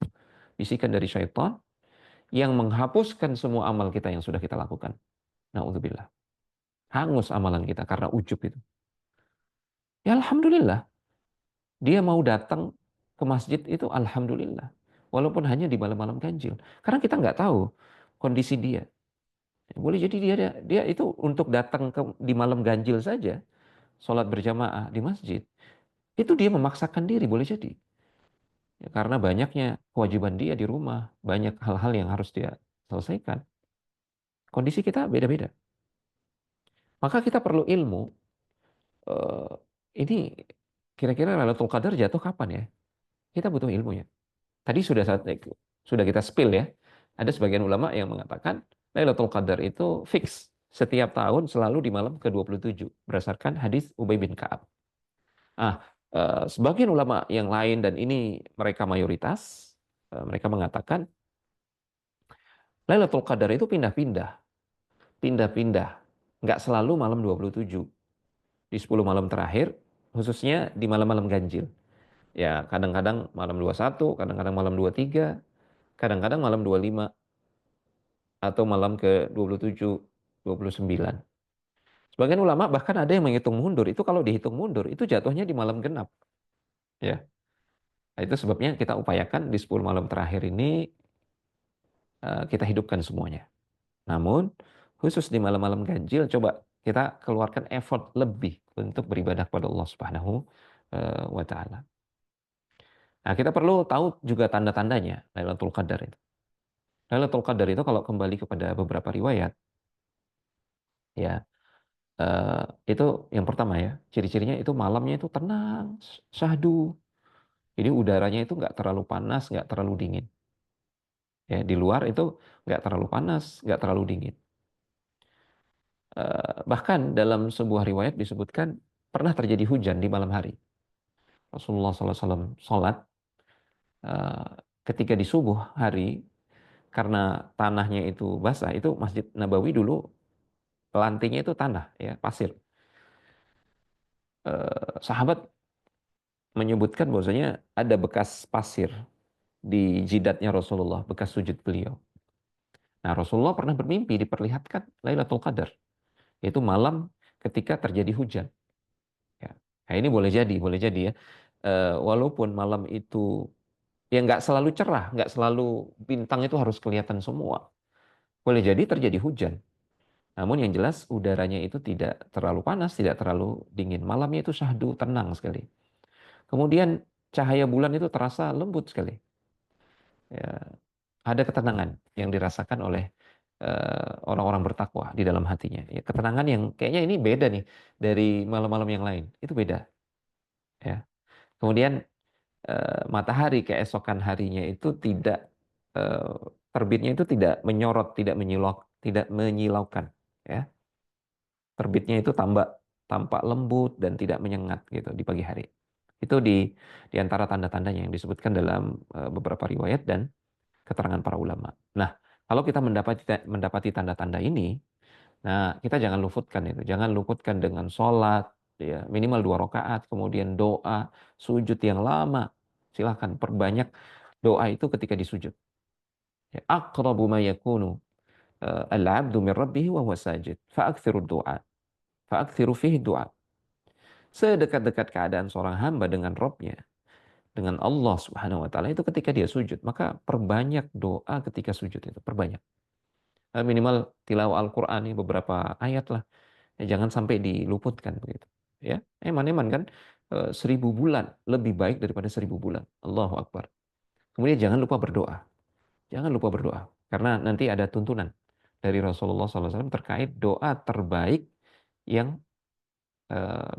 bisikan dari syaitan yang menghapuskan semua amal kita yang sudah kita lakukan. Nauzubillah. Hangus amalan kita karena ujub itu. Ya alhamdulillah, dia mau datang ke masjid itu alhamdulillah. Walaupun hanya di malam-malam ganjil. Karena kita nggak tahu kondisi dia. Boleh jadi dia itu untuk datang di malam ganjil saja, sholat berjamaah di masjid, itu dia memaksakan diri, boleh jadi. Ya, karena banyaknya kewajiban dia di rumah, banyak hal-hal yang harus dia selesaikan. Kondisi kita beda-beda. Maka kita perlu ilmu, eh, ini kira-kira Lailatul Qadar jatuh kapan ya? Kita butuh ilmunya. Tadi sudah kita spill ya. Ada sebagian ulama yang mengatakan Lailatul Qadar itu fix setiap tahun selalu di malam ke-27 berdasarkan hadis Ubay bin Ka'ab. Ah, sebagian ulama yang lain dan ini mereka mayoritas, mereka mengatakan Lailatul Qadar itu pindah-pindah. Nggak selalu malam 27. Di 10 malam terakhir, khususnya di malam-malam ganjil. Ya, kadang-kadang malam 21, kadang-kadang malam 23, kadang-kadang malam 25, atau malam ke-27, 29. Sebagian ulama bahkan ada yang menghitung mundur. Itu kalau dihitung mundur, itu jatuhnya di malam genap. Ya, nah, itu sebabnya kita upayakan di 10 malam terakhir ini kita hidupkan semuanya. Namun, khusus di malam-malam ganjil, coba kita keluarkan effort lebih untuk beribadah kepada Allah Subhanahu wa Ta'ala. Nah, kita perlu tahu juga tanda-tandanya Lailatul Qadar itu. Lailatul Qadar itu kalau kembali kepada beberapa riwayat, ya, eh, itu yang pertama ya, ciri-cirinya itu malamnya itu tenang, syahdu. Jadi udaranya itu nggak terlalu panas, nggak terlalu dingin. Ya, di luar itu nggak terlalu panas, nggak terlalu dingin. Bahkan dalam sebuah riwayat disebutkan pernah terjadi hujan di malam hari. Rasulullah SAW sholat eh, ketika di subuh hari karena tanahnya itu basah. Itu Masjid Nabawi dulu lantingnya itu tanah ya pasir. Sahabat menyebutkan bahwasanya ada bekas pasir di jidatnya Rasulullah, bekas sujud beliau. Nah, Rasulullah pernah bermimpi diperlihatkan Lailatul Qadar, yaitu malam ketika terjadi hujan. Ya. Nah, ini boleh jadi ya. Walaupun malam itu ya nggak selalu cerah, nggak selalu bintang itu harus kelihatan semua. Boleh jadi terjadi hujan. Namun yang jelas udaranya itu tidak terlalu panas, tidak terlalu dingin. Malamnya itu syahdu, tenang sekali. Kemudian cahaya bulan itu terasa lembut sekali. Ya, ada ketenangan yang dirasakan oleh orang-orang bertakwa di dalam hatinya. Ya, ketenangan yang kayaknya ini beda nih dari malam-malam yang lain. Itu beda. Ya. Kemudian matahari keesokan harinya itu tidak eh, terbitnya itu tidak menyorot, tidak menyilaukan. Ya. Terbitnya itu tampak lembut dan tidak menyengat gitu di pagi hari. Itu di antara tanda-tandanya yang disebutkan dalam beberapa riwayat dan keterangan para ulama. Nah, kalau kita mendapati tanda-tanda ini, nah kita jangan luputkan itu, jangan luputkan dengan sholat, ya minimal 2 rakaat, kemudian doa, sujud yang lama. Silahkan perbanyak doa itu ketika disujud. Ya, aqrabu ma yakunu al-'abdu min rabbih wa huwa sajid. Fa'akthiru du'a. Fa'akthiru fihi du'a. Sedekat-dekat keadaan seorang hamba dengan Rabb-nya, dengan Allah Subhanahu wa taala itu ketika dia sujud, maka perbanyak doa ketika sujud itu, perbanyak. Minimal tilawah Al-Qur'an ini beberapa ayat lah. Ya, jangan sampai diluputkan begitu. Ya, eman-eman kan 1000 bulan lebih baik daripada 1000 bulan. Allahu Akbar. Kemudian jangan lupa berdoa. Jangan lupa berdoa karena nanti ada tuntunan dari Rasulullah SAW terkait doa terbaik yang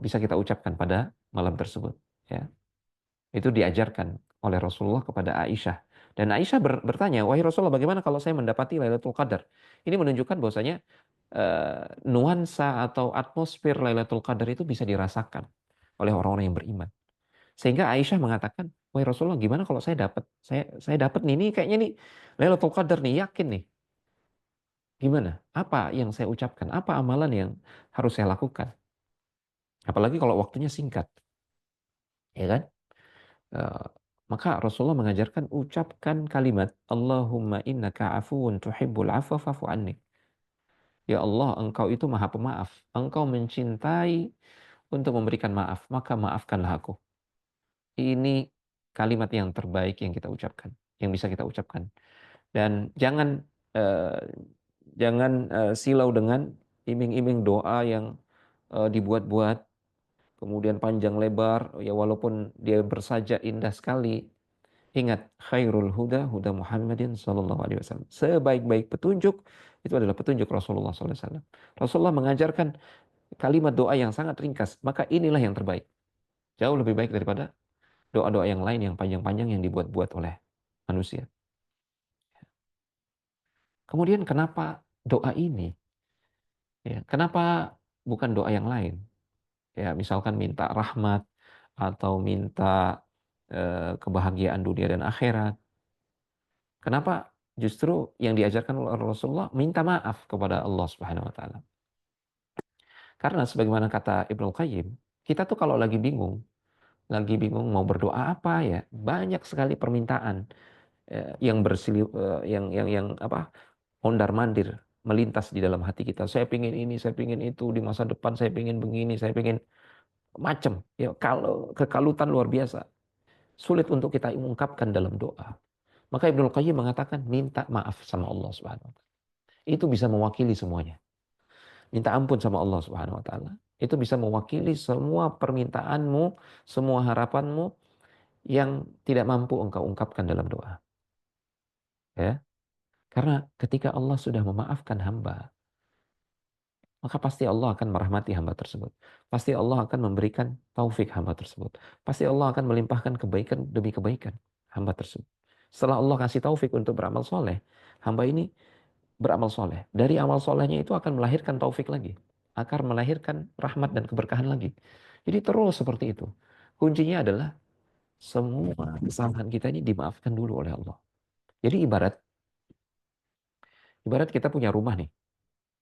bisa kita ucapkan pada malam tersebut. Ya, itu diajarkan oleh Rasulullah kepada Aisyah. Dan Aisyah bertanya, wahai Rasulullah, bagaimana kalau saya mendapati Lailatul Qadar? Ini menunjukkan bahwasanya nuansa atau atmosfer Lailatul Qadar itu bisa dirasakan oleh orang-orang yang beriman. Sehingga Aisyah mengatakan, wahai Rasulullah, gimana kalau saya dapat nih, ini kayaknya nih Lailatul Qadar nih, yakin nih. Gimana? Apa yang saya ucapkan? Apa amalan yang harus saya lakukan? Apalagi kalau waktunya singkat, ya kan? Eh, maka Rasulullah mengajarkan ucapkan kalimat Allahumma innaka afuwun tuhibbul afwa fa'fu anni. Ya Allah, Engkau itu Maha Pemaaf. Engkau mencintai untuk memberikan maaf, maka maafkanlah aku. Ini kalimat yang terbaik yang kita ucapkan, yang bisa kita ucapkan. Dan eh, jangan silau dengan iming-iming doa yang dibuat-buat, kemudian panjang lebar, ya walaupun dia bersaja indah sekali. Ingat, khairul huda huda Muhammadin sallallahu alaihi wasallam. Sebaik-baik petunjuk itu adalah petunjuk Rasulullah sallallahu alaihi wasallam. Rasulullah mengajarkan kalimat doa yang sangat ringkas, maka inilah yang terbaik. Jauh lebih baik daripada doa-doa yang lain yang panjang-panjang yang dibuat-buat oleh manusia. Kemudian kenapa doa ini? Ya, kenapa bukan doa yang lain? Ya, misalkan minta rahmat atau minta kebahagiaan dunia dan akhirat. Kenapa justru yang diajarkan oleh Rasulullah minta maaf kepada Allah Subhanahu wa taala? Karena sebagaimana kata Ibnu Qayyim, kita tuh kalau lagi bingung mau berdoa apa ya, banyak sekali permintaan yang yang apa? Mondar-mandir melintas di dalam hati kita. Saya pingin ini, saya pingin itu, di masa depan saya pingin begini, saya pingin macam. Ya, kalau kekalutan luar biasa, sulit untuk kita ungkapkan dalam doa. Maka Ibnu Qayyim mengatakan minta maaf sama Allah Subhanahu wa taala. Itu bisa mewakili semuanya. Minta ampun sama Allah Subhanahu wa taala. Itu bisa mewakili semua permintaanmu, semua harapanmu yang tidak mampu engkau ungkapkan dalam doa. Ya. Karena ketika Allah sudah memaafkan hamba, maka pasti Allah akan merahmati hamba tersebut. Pasti Allah akan memberikan taufik hamba tersebut. Pasti Allah akan melimpahkan kebaikan demi kebaikan hamba tersebut. Setelah Allah kasih taufik untuk beramal soleh, hamba ini beramal soleh. Dari amal solehnya itu akan melahirkan taufik lagi. Akan melahirkan rahmat dan keberkahan lagi. Jadi terus seperti itu. Kuncinya adalah semua kesalahan kita ini dimaafkan dulu oleh Allah. Jadi ibarat kita punya rumah nih,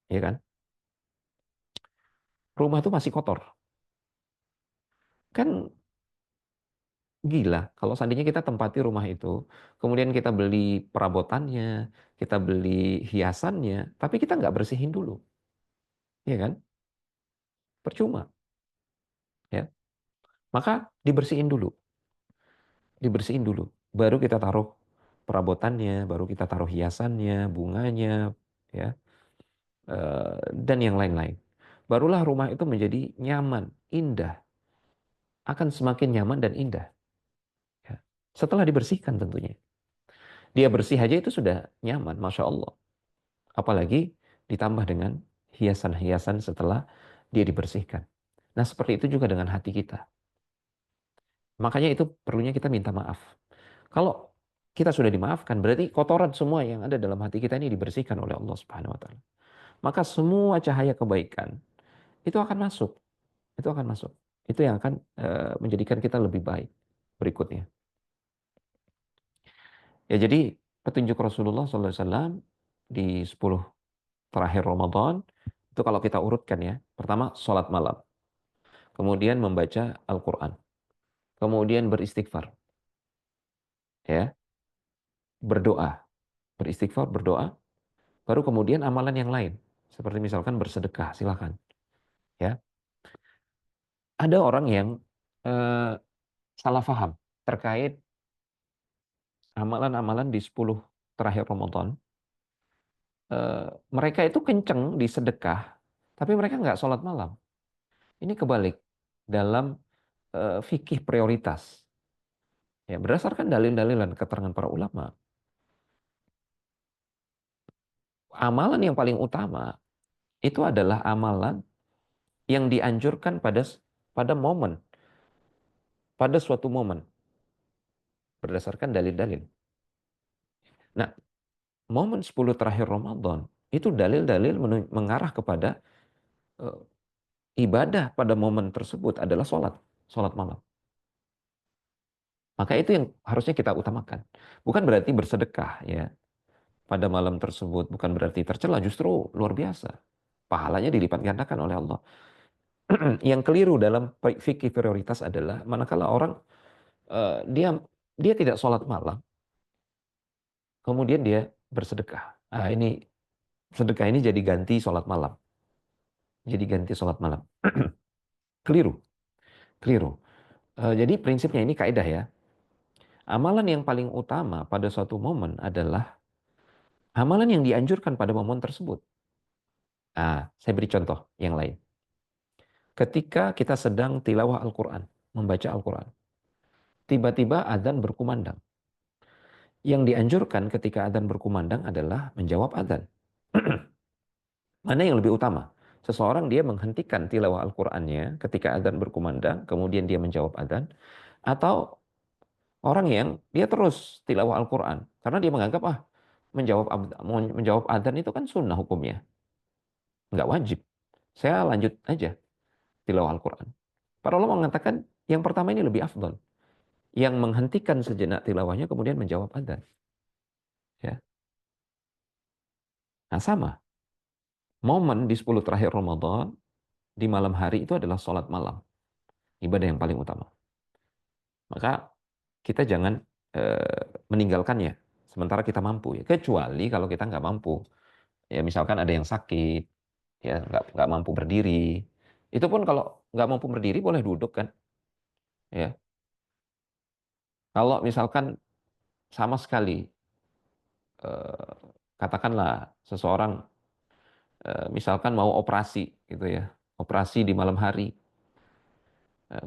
ya kan? Rumah itu masih kotor. Kan gila kalau seandainya kita tempati rumah itu, kemudian kita beli perabotannya, kita beli hiasannya, tapi kita nggak bersihin dulu, ya kan? Percuma, ya. Maka dibersihin dulu. Baru kita taruh perabotannya, baru kita taruh hiasannya, bunganya, ya, dan yang lain-lain. Barulah rumah itu menjadi nyaman, indah, akan semakin nyaman dan indah. Ya. Setelah dibersihkan tentunya. Dia bersih aja itu sudah nyaman, Masya Allah. Apalagi ditambah dengan hiasan-hiasan setelah dia dibersihkan. Nah, seperti itu juga dengan hati kita. Makanya itu perlunya kita minta maaf. Kalau kita sudah dimaafkan, berarti kotoran semua yang ada dalam hati kita ini dibersihkan oleh Allah Subhanahu wa taala. Maka semua cahaya kebaikan itu akan masuk. Itu akan masuk. Itu yang akan menjadikan kita lebih baik berikutnya. Ya, jadi petunjuk Rasulullah SAW di 10 terakhir Ramadan itu kalau kita urutkan ya, pertama sholat malam, kemudian membaca Al-Quran, kemudian beristighfar, ya, berdoa, beristighfar, berdoa, baru kemudian amalan yang lain, seperti misalkan bersedekah, silakan, ya. Ada orang yang eh, salah paham terkait amalan-amalan di 10 terakhir Ramadan. Mereka itu kenceng di sedekah, tapi mereka nggak sholat malam. Ini kebalik dalam fikih prioritas. Ya, berdasarkan dalil-dalil dan keterangan para ulama, amalan yang paling utama itu adalah amalan yang dianjurkan pada momen, pada suatu momen, berdasarkan dalil-dalil. Nah, momen 10 terakhir Ramadan, itu dalil-dalil mengarah kepada eh, ibadah pada momen tersebut adalah sholat malam. Maka itu yang harusnya kita utamakan. Bukan berarti bersedekah ya pada malam tersebut, bukan berarti tercela, justru luar biasa. Pahalanya dilipat gandakan oleh Allah. Yang keliru dalam fikih prioritas adalah manakala orang dia dia tidak sholat malam, kemudian dia bersedekah. Ah, ini sedekah ini jadi ganti sholat malam, jadi ganti sholat malam. Keliru, keliru. Jadi prinsipnya ini kaidah ya. Amalan yang paling utama pada suatu momen adalah amalan yang dianjurkan pada momen tersebut. Ah, saya beri contoh yang lain. Ketika kita sedang tilawah Al-Quran, membaca Al-Quran, tiba-tiba adzan berkumandang. Yang dianjurkan ketika adzan berkumandang adalah menjawab adzan. Mana yang lebih utama? Seseorang dia menghentikan tilawah Al-Qur'annya ketika adzan berkumandang, kemudian dia menjawab adzan, atau orang yang dia terus tilawah Al-Qur'an karena dia menganggap menjawab adzan itu kan sunnah hukumnya, nggak wajib. Saya lanjut aja tilawah Al-Qur'an. Para ulama mengatakan yang pertama ini lebih afdol, yang menghentikan sejenak tilawahnya kemudian menjawab adzan, ya. Nah, sama. Momen di 10 terakhir Ramadan di malam hari itu adalah sholat malam, ibadah yang paling utama. Maka kita jangan meninggalkannya sementara kita mampu ya. Kecuali kalau kita nggak mampu, ya misalkan ada yang sakit, ya nggak mampu berdiri. Itu pun kalau nggak mampu berdiri boleh duduk kan, ya. Kalau misalkan sama sekali, eh, katakanlah seseorang misalkan mau operasi gitu ya, operasi di malam hari,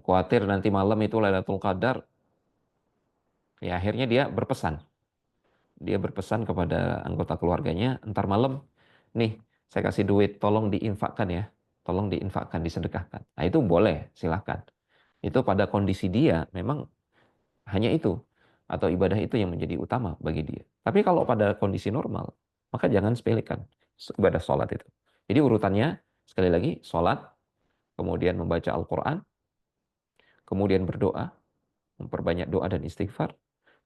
khawatir nanti malam itu Lailatul Qadar, ya akhirnya dia berpesan kepada anggota keluarganya, entar malam, nih saya kasih duit, tolong diinfakkan ya, tolong diinfakkan, disedekahkan. Nah itu boleh, silahkan. Itu pada kondisi dia memang hanya itu, atau ibadah itu yang menjadi utama bagi dia. Tapi kalau pada kondisi normal, maka jangan sepelekan ibadah sholat itu. Jadi urutannya, sekali lagi, sholat, kemudian membaca Al-Quran, kemudian berdoa, memperbanyak doa dan istighfar,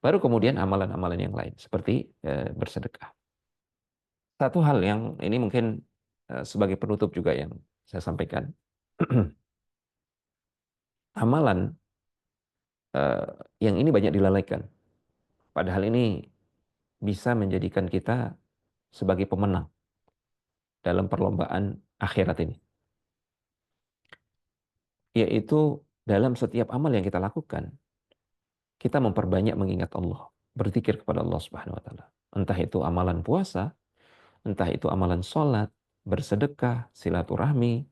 baru kemudian amalan-amalan yang lain, seperti bersedekah. Satu hal yang ini mungkin sebagai penutup juga yang saya sampaikan. Amalan eh, yang ini banyak dilalaikan. Padahal ini bisa menjadikan kita sebagai pemenang dalam perlombaan akhirat ini. Yaitu dalam setiap amal yang kita lakukan, kita memperbanyak mengingat Allah, berzikir kepada Allah Subhanahu wa taala. Entah itu amalan puasa, entah itu amalan sholat, bersedekah, silaturahmi,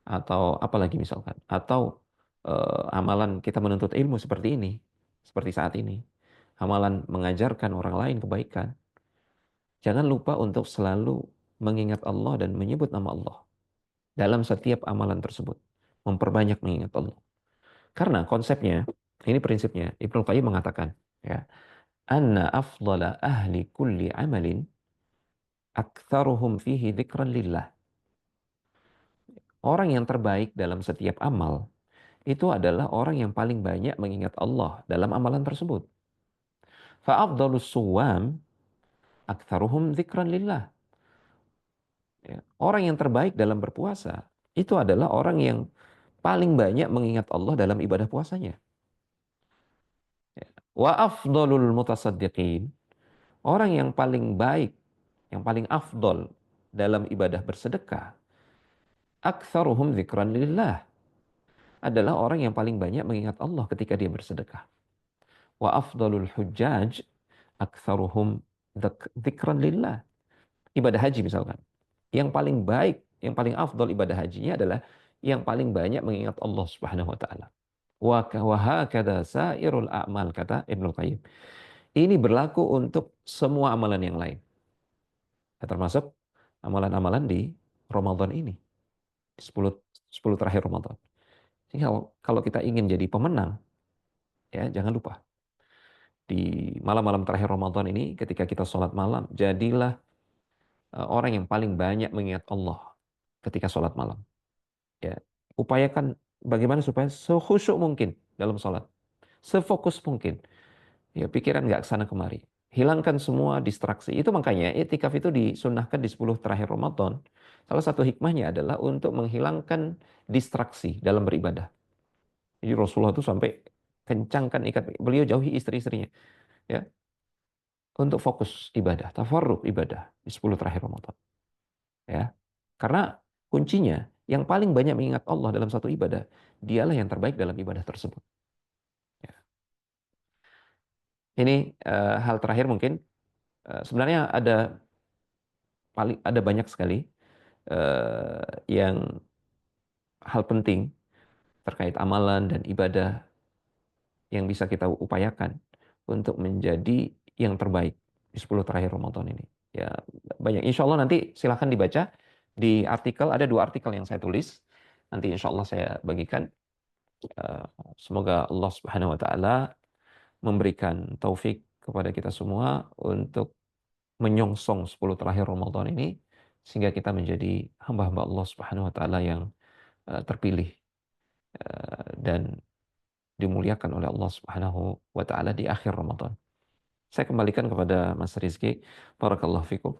atau apalagi misalkan, atau amalan kita menuntut ilmu seperti ini, seperti saat ini, amalan mengajarkan orang lain kebaikan. Jangan lupa untuk selalu mengingat Allah dan menyebut nama Allah dalam setiap amalan tersebut, memperbanyak mengingat Allah. Karena konsepnya, ini prinsipnya, Ibnu Qayyim mengatakan, ya, anna afdala ahli kulli amalin aktsaruhum fihi dzikran lillah. Orang yang terbaik dalam setiap amal itu adalah orang yang paling banyak mengingat Allah dalam amalan tersebut. Fa'afdalus suwam aktsaruhum dzikran lillah. Ya. Orang yang terbaik dalam berpuasa itu adalah orang yang paling banyak mengingat Allah dalam ibadah puasanya. Ya. Wa afdalul mutasaddiqin, orang yang paling baik, yang paling afdol dalam ibadah bersedekah, aktsaruhum dzikran lillah, adalah orang yang paling banyak mengingat Allah ketika dia bersedekah. Wa afdalul hujjaj aktsaruhum dzikran lillah. Ibadah haji misalkan. Yang paling baik, yang paling afdal ibadah hajinya adalah yang paling banyak mengingat Allah Subhanahu wa taala. Wa hakadha sairul a'mal, kata Ibnu Qayyim. Ini berlaku untuk semua amalan yang lain. Ya, termasuk amalan-amalan di Ramadan ini. 10 10 terakhir Ramadan. Jadi kalau kita ingin jadi pemenang, ya jangan lupa di malam-malam terakhir Ramadan ini ketika kita sholat malam, jadilah orang yang paling banyak mengingat Allah ketika sholat malam. Ya, upayakan bagaimana supaya sekhusyuk mungkin dalam sholat. sefokus mungkin. Ya, pikiran nggak kesana kemari. Hilangkan semua distraksi. Itu makanya iktikaf itu disunnahkan di 10 terakhir Ramadan. Salah satu hikmahnya adalah untuk menghilangkan distraksi dalam beribadah. Jadi Rasulullah itu sampai kencangkan ikat. Beliau jauhi istri-istrinya. Ya, untuk fokus ibadah, tafarruq ibadah di 10 terakhir Ramadan. Ya, karena kuncinya yang paling banyak mengingat Allah dalam satu ibadah, dialah yang terbaik dalam ibadah tersebut. Ya. Ini hal terakhir mungkin. Sebenarnya ada banyak sekali yang hal penting terkait amalan dan ibadah yang bisa kita upayakan untuk menjadi yang terbaik di 10 terakhir Ramadan ini. Ya, banyak. Insya Allah nanti silahkan dibaca di artikel, ada 2 artikel yang saya tulis. Nanti insya Allah saya bagikan. Eh, Semoga Allah Subhanahu wa Ta'ala memberikan taufik kepada kita semua untuk menyongsong 10 terakhir Ramadan ini, sehingga kita menjadi hamba-hamba Allah Subhanahu wa Ta'ala yang terpilih dan dimuliakan oleh Allah Subhanahu wa Ta'ala di akhir Ramadan. Saya kembalikan kepada Mas Rizky. Barakallahu fikum.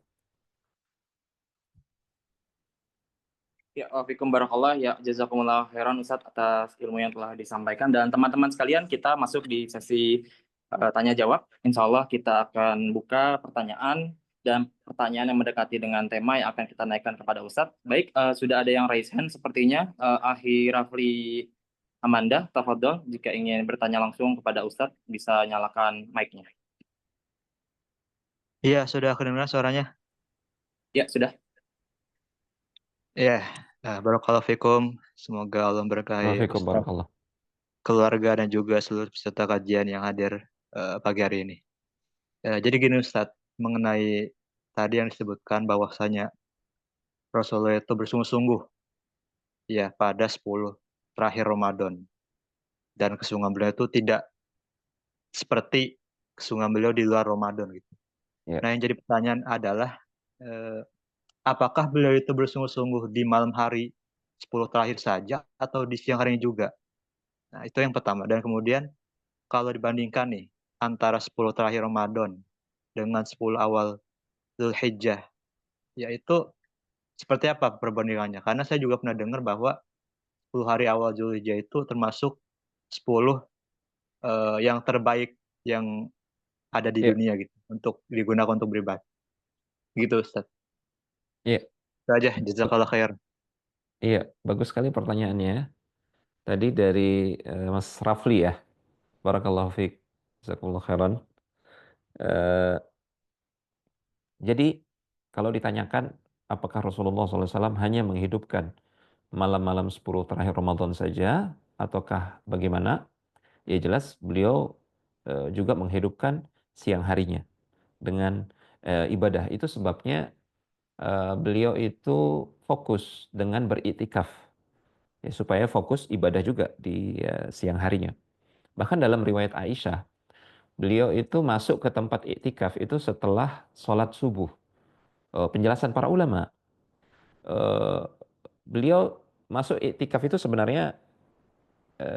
Ya, Wafikum barakallah, ya jazakumullah khairan Ustadz atas ilmu yang telah disampaikan. Dan teman-teman sekalian, kita masuk di sesi tanya jawab. Insya Allah kita akan buka pertanyaan dan pertanyaan yang mendekati dengan tema yang akan kita naikkan kepada Ustadz. Baik, sudah ada yang raise hand sepertinya. Akhi Rafli Amanda, tafadhol jika ingin bertanya langsung kepada Ustadz bisa nyalakan mic-nya. Iya, sudah kedengar suaranya. Ya, sudah. Ya, barakallahu fikum. Semoga Allah memberkahi Waalaikumsalam Ustaz, barakallah. keluarga dan juga seluruh peserta kajian yang hadir pagi hari ini. Jadi gini Ustadz, mengenai tadi yang disebutkan bahwasanya Rasulullah itu bersungguh-sungguh ya pada 10 terakhir Ramadan, dan kesungguhan beliau itu tidak seperti kesungguhan beliau di luar Ramadan gitu. Ya. Nah, yang jadi pertanyaan adalah apakah beliau itu bersungguh-sungguh di malam hari 10 terakhir saja atau di siang harinya juga? Nah, itu yang pertama. Dan kemudian kalau dibandingkan nih antara 10 terakhir Ramadan dengan 10 awal Zulhijjah, yaitu seperti apa perbandingannya? Karena saya juga pernah dengar bahwa 10 hari awal Zulhijjah itu termasuk 10 yang terbaik yang ada di Ya. dunia gitu untuk digunakan untuk beribadah. Gitu Ustaz. Ya. Itu aja, jazakallah khair. Iya, bagus sekali pertanyaannya. Tadi dari Mas Rafli ya. Barakallahu fiik. Jazakumullah khairan. Eh, jadi kalau ditanyakan apakah Rasulullah SAW hanya menghidupkan malam-malam 10 terakhir Ramadan saja ataukah bagaimana? Ya jelas beliau juga menghidupkan siang harinya dengan ibadah. Itu sebabnya beliau itu fokus dengan beriktikaf, ya, supaya fokus ibadah juga di siang harinya. Bahkan dalam riwayat Aisyah, beliau itu masuk ke tempat iktikaf itu setelah sholat subuh. Penjelasan para ulama, eh, beliau masuk iktikaf itu sebenarnya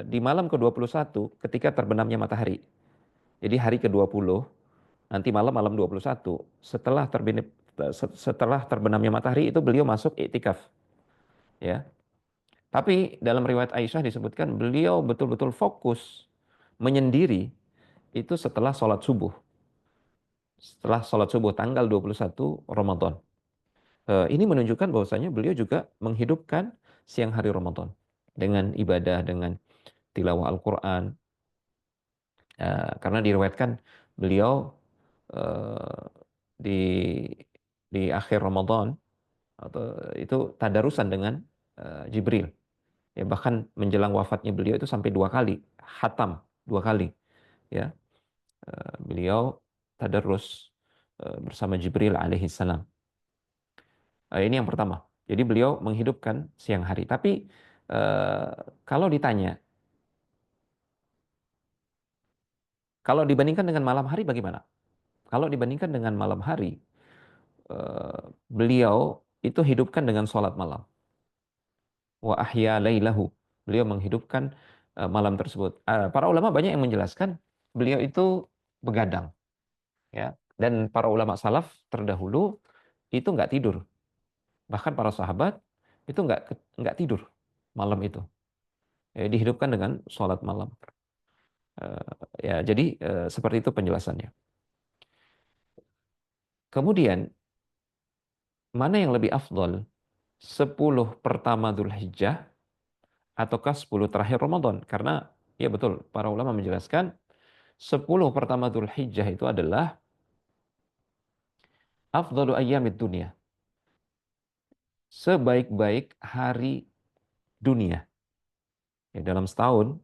di malam ke-21 ketika terbenamnya matahari. Jadi hari ke-20, nanti malam 21, setelah terbenamnya matahari itu beliau masuk iktikaf, ya. Tapi dalam riwayat Aisyah disebutkan beliau betul-betul fokus menyendiri itu setelah sholat subuh. Setelah sholat subuh tanggal 21 Ramadan. Ini menunjukkan bahwasanya beliau juga menghidupkan siang hari Ramadan dengan ibadah, dengan tilawah Al-Quran. Karena diriwayatkan beliau eh, di akhir Ramadan atau itu tadarusan dengan Jibril. Ya, bahkan menjelang wafatnya beliau itu sampai 2 kali khatam, 2 kali. Ya, beliau tadarus bersama Jibril alaihissalam. Ini yang pertama. Jadi beliau menghidupkan siang hari. Tapi kalau ditanya, kalau dibandingkan dengan malam hari bagaimana? Kalau dibandingkan dengan malam hari, beliau itu hidupkan dengan sholat malam. Wa ahya lailahu. Beliau menghidupkan malam tersebut. Para ulama banyak yang menjelaskan beliau itu begadang, ya. Dan para ulama salaf terdahulu itu nggak tidur. Bahkan para sahabat itu nggak tidur malam itu. Dihidupkan dengan sholat malam. Ya, jadi seperti itu penjelasannya. Kemudian mana yang lebih afdol? 10 pertama Dzulhijjah ataukah 10 terakhir Ramadan? Karena ya betul, para ulama menjelaskan 10 pertama Dzulhijjah itu adalah afdalu ayyamid dunia. Sebaik-baik hari dunia. Ya, dalam setahun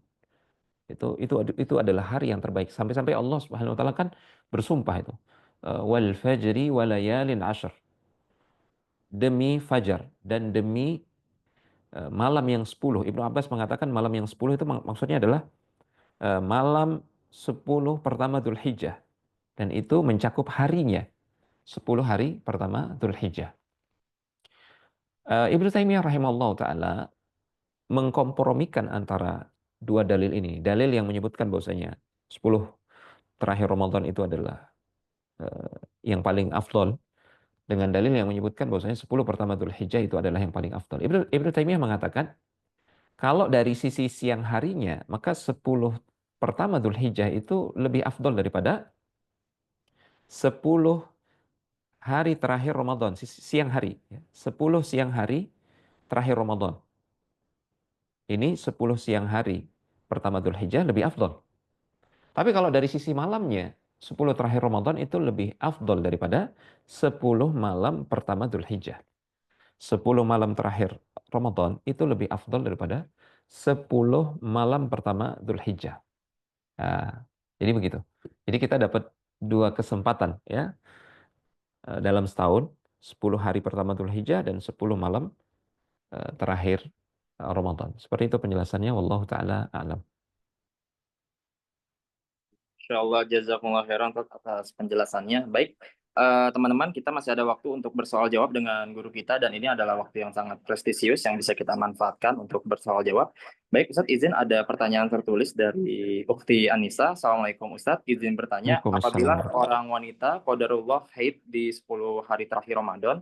itu adalah hari yang terbaik. Sampai-sampai Allah Subhanahu wa taala kan bersumpah itu. Wal fajri walayalin ashr. Demi fajar dan demi malam yang 10. Ibnu Abbas mengatakan malam yang 10 itu maksudnya adalah malam 10 pertama Dzulhijjah. Dan itu mencakup harinya. 10 hari pertama Dzulhijjah. Ibnu Taimiyah rahimahullah ta'ala mengkompromikan antara dua dalil ini. Dalil yang menyebutkan bahwasanya 10 terakhir Ramadan itu adalah yang paling afdol, dengan dalil yang menyebutkan bahwasanya 10 pertama Dzulhijjah itu adalah yang paling afdol. Ibnu Taimiyah mengatakan kalau dari sisi siang harinya, maka 10 pertama Dzulhijjah itu lebih afdol daripada 10 hari terakhir Ramadan, siang hari. 10 siang hari terakhir Ramadan. Ini 10 siang hari pertama Dzulhijjah lebih afdol. Tapi kalau dari sisi malamnya, 10 terakhir Ramadan itu lebih afdol daripada 10 malam pertama Dzulhijjah. 10 malam terakhir Ramadan itu lebih afdol daripada 10 malam pertama Dzulhijjah. Nah, jadi begitu. Jadi kita dapat dua kesempatan ya dalam setahun, 10 hari pertama Dzulhijjah dan 10 malam terakhir Ramadan. Seperti itu penjelasannya, wallahu taala a'lam. Insyaallah jazakumullah khairan atas penjelasannya. Baik, teman-teman, kita masih ada waktu untuk bersoal jawab dengan guru kita dan ini adalah waktu yang sangat prestisius yang bisa kita manfaatkan untuk bersoal jawab. Baik, Ustadz, izin ada pertanyaan tertulis dari Ukti Anissa. Assalamualaikum Ustadz, izin bertanya, Waalaikumsalam apabila warahmatullahi orang wanita qadarullah haid di 10 hari terakhir Ramadan,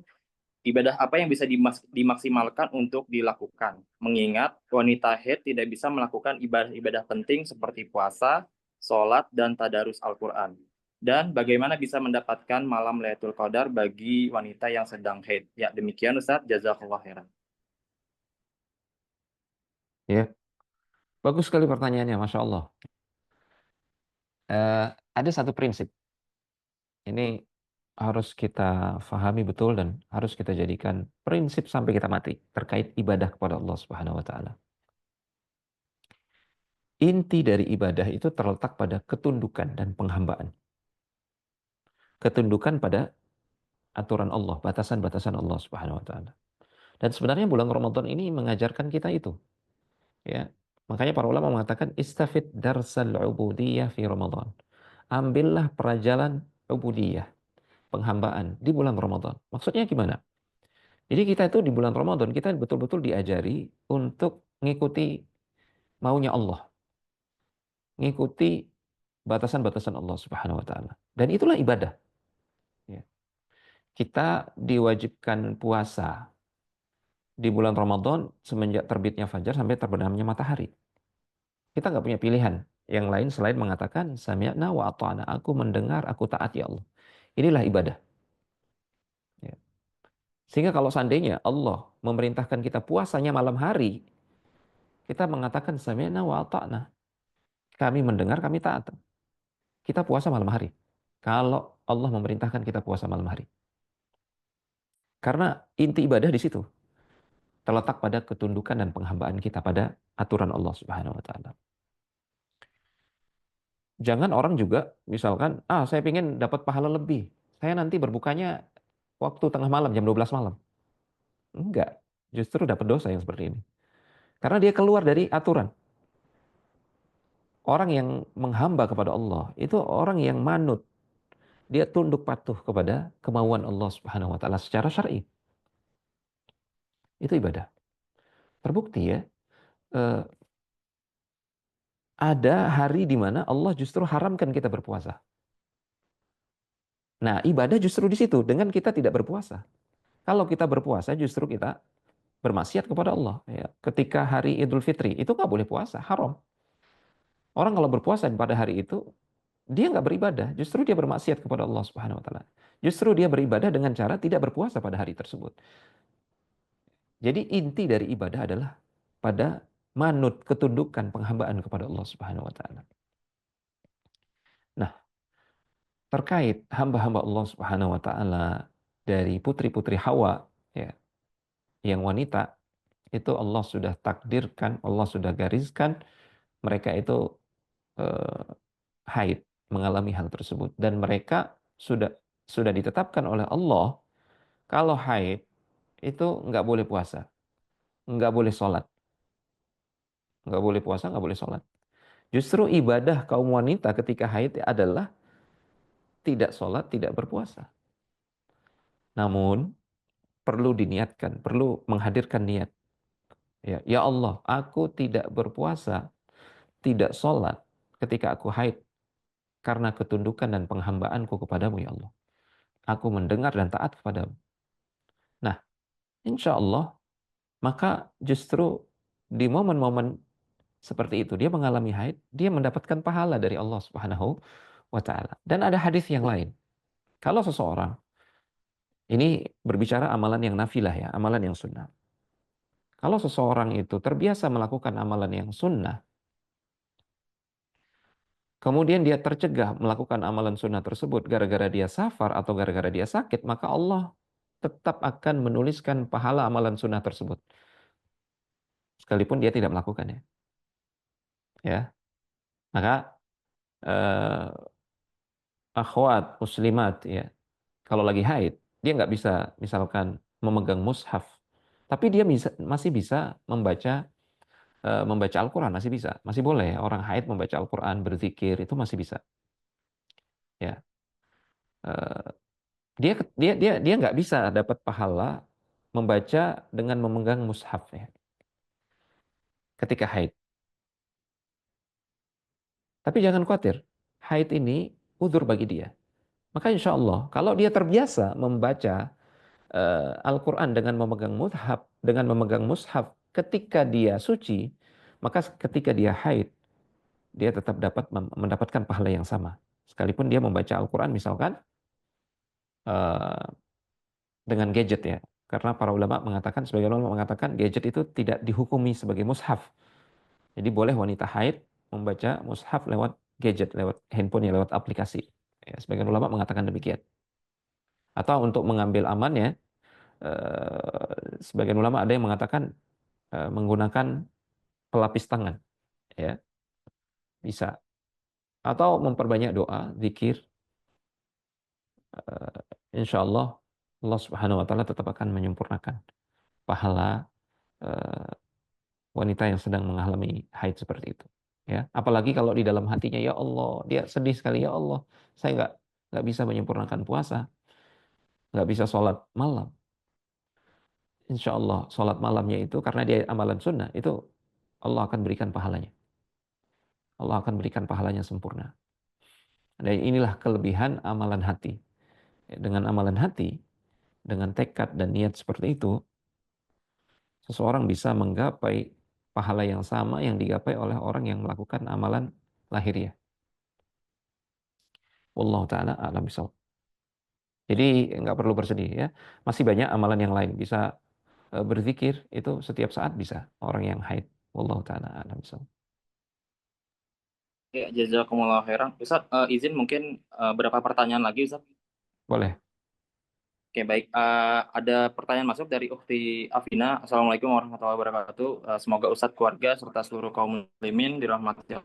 ibadah apa yang bisa dimaksimalkan untuk dilakukan? Mengingat wanita haid tidak bisa melakukan ibadah-ibadah penting seperti puasa, sholat, dan tadarus Al-Quran. Dan bagaimana bisa mendapatkan malam Lailatul Qadar bagi wanita yang sedang haid? Ya, demikian Ustaz. Jazakallah khairan. Ya, bagus sekali pertanyaannya, Masya Allah. Ada satu prinsip. Ini harus kita fahami betul dan harus kita jadikan prinsip sampai kita mati terkait ibadah kepada Allah Subhanahu wa taala. Inti dari ibadah itu terletak pada ketundukan dan penghambaan. Ketundukan pada aturan Allah, batasan-batasan Allah Subhanahu wa taala. Dan sebenarnya bulan Ramadan ini mengajarkan kita itu. Ya. Makanya para ulama mengatakan istafid darsal ubudiyah fi Ramadan. Ambillah pelajaran ubudiyah, penghambaan di bulan Ramadan. Maksudnya gimana? Jadi kita itu di bulan Ramadan kita betul-betul diajari untuk mengikuti maunya Allah, mengikuti batasan-batasan Allah Subhanahu wa taala. Dan itulah ibadah. Ya. Kita diwajibkan puasa di bulan Ramadan semenjak terbitnya fajar sampai terbenamnya matahari. Kita nggak punya pilihan yang lain selain mengatakan sami'na wa ata'na. Aku mendengar, aku taat ya Allah. Inilah ibadah. Ya. Sehingga kalau seandainya Allah memerintahkan kita puasanya malam hari, kita mengatakan sami'na wa ata'na. Kami mendengar, kami taat. Kita puasa malam hari. Kalau Allah memerintahkan kita puasa malam hari. Karena inti ibadah di situ. Terletak pada ketundukan dan penghambaan kita pada aturan Allah Subhanahu wa taala. Jangan orang juga misalkan, saya pengen dapat pahala lebih. Saya nanti berbukanya waktu tengah malam, jam 12 malam. Enggak, justru dapat dosa yang seperti ini. Karena dia keluar dari aturan. Orang yang menghamba kepada Allah, itu orang yang manut. Dia tunduk patuh kepada kemauan Allah Subhanahu wa taala secara syar'i. Itu ibadah. Terbukti ya, ada hari di mana Allah justru haramkan kita berpuasa. Nah, ibadah justru di situ dengan kita tidak berpuasa. Kalau kita berpuasa justru kita bermaksiat kepada Allah. Ya. Ketika hari Idul Fitri itu nggak boleh puasa, haram. Orang kalau berpuasa pada hari itu dia nggak beribadah, justru dia bermaksiat kepada Allah Subhanahu Wa Taala. Justru dia beribadah dengan cara tidak berpuasa pada hari tersebut. Jadi inti dari ibadah adalah pada manut ketundukan penghambaan kepada Allah Subhanahu Wa Taala. Nah, terkait hamba-hamba Allah Subhanahu Wa Taala dari putri-putri Hawa, ya, yang wanita itu Allah sudah takdirkan, Allah sudah gariskan mereka itu eh, haid, mengalami hal tersebut, dan mereka sudah ditetapkan oleh Allah kalau haid itu nggak boleh puasa, nggak boleh sholat, nggak boleh puasa, nggak boleh sholat. Justru ibadah kaum wanita ketika haid adalah tidak sholat, tidak berpuasa. Namun perlu diniatkan, perlu menghadirkan niat. Ya, ya Allah, aku tidak berpuasa, tidak sholat ketika aku haid karena ketundukan dan penghambaanku kepadamu, ya Allah. Aku mendengar dan taat kepadamu. Nah, insya Allah, maka justru di momen-momen seperti itu, dia mengalami haid, dia mendapatkan pahala dari Allah Subhanahu wa Ta'ala. Dan ada hadis yang lain. Kalau seseorang, ini berbicara amalan yang nafilah ya, amalan yang sunnah. Kalau seseorang itu terbiasa melakukan amalan yang sunnah, kemudian dia tercegah melakukan amalan sunnah tersebut gara-gara dia safar atau gara-gara dia sakit, maka Allah tetap akan menuliskan pahala amalan sunnah tersebut. Sekalipun dia tidak melakukannya. Ya, maka eh, akhwat muslimat ya, kalau lagi haid dia nggak bisa misalkan memegang mushaf, tapi dia masih bisa membaca Al-Quran, masih bisa, masih boleh orang haid membaca Al-Quran, berzikir, itu masih bisa. Ya, Eh, dia nggak bisa dapat pahala membaca dengan memegang mushaf ya, ketika haid. Tapi jangan khawatir, haid ini udzur bagi dia. Maka insya Allah, kalau dia terbiasa membaca Al-Quran dengan memegang mushaf ketika dia suci, maka ketika dia haid, dia tetap dapat mendapatkan pahala yang sama. Sekalipun dia membaca Al-Quran misalkan eh, dengan gadget ya. Karena para ulama mengatakan, sebagian ulama mengatakan gadget itu tidak dihukumi sebagai mushaf. Jadi boleh wanita haid membaca mushaf lewat gadget, lewat handphone, lewat aplikasi. Ya, sebagian ulama mengatakan demikian. Atau untuk mengambil amannya, sebagian ulama ada yang mengatakan menggunakan pelapis tangan, ya bisa. Atau memperbanyak doa, zikir, insya Allah Allah Subhanahu Wa Taala tetap akan menyempurnakan pahala wanita yang sedang mengalami haid seperti itu. Ya, apalagi kalau di dalam hatinya, ya Allah, dia sedih sekali, ya Allah, saya nggak bisa menyempurnakan puasa, nggak bisa sholat malam. Insya Allah sholat malamnya itu karena dia amalan sunnah itu Allah akan berikan pahalanya. Allah akan berikan pahalanya sempurna. Dan inilah kelebihan amalan hati. Dengan amalan hati, dengan tekad dan niat seperti itu, seseorang bisa menggapai pahala yang sama yang digapai oleh orang yang melakukan amalan lahiriah. Wallahu taala a'lam bishawab. Jadi nggak perlu bersedih ya. Masih banyak amalan yang lain. Bisa berzikir itu setiap saat bisa. Orang yang haid. Wallahu taala a'lam bishawab. Ya, jazakumullah khairan. Ustaz, izin mungkin berapa pertanyaan lagi, Ustaz? Boleh. Oke, baik. Ada pertanyaan masuk dari Ukhti Afina. Assalamualaikum warahmatullahi wabarakatuh. Semoga Ustadz, keluarga, serta seluruh kaum muslimin dirahmati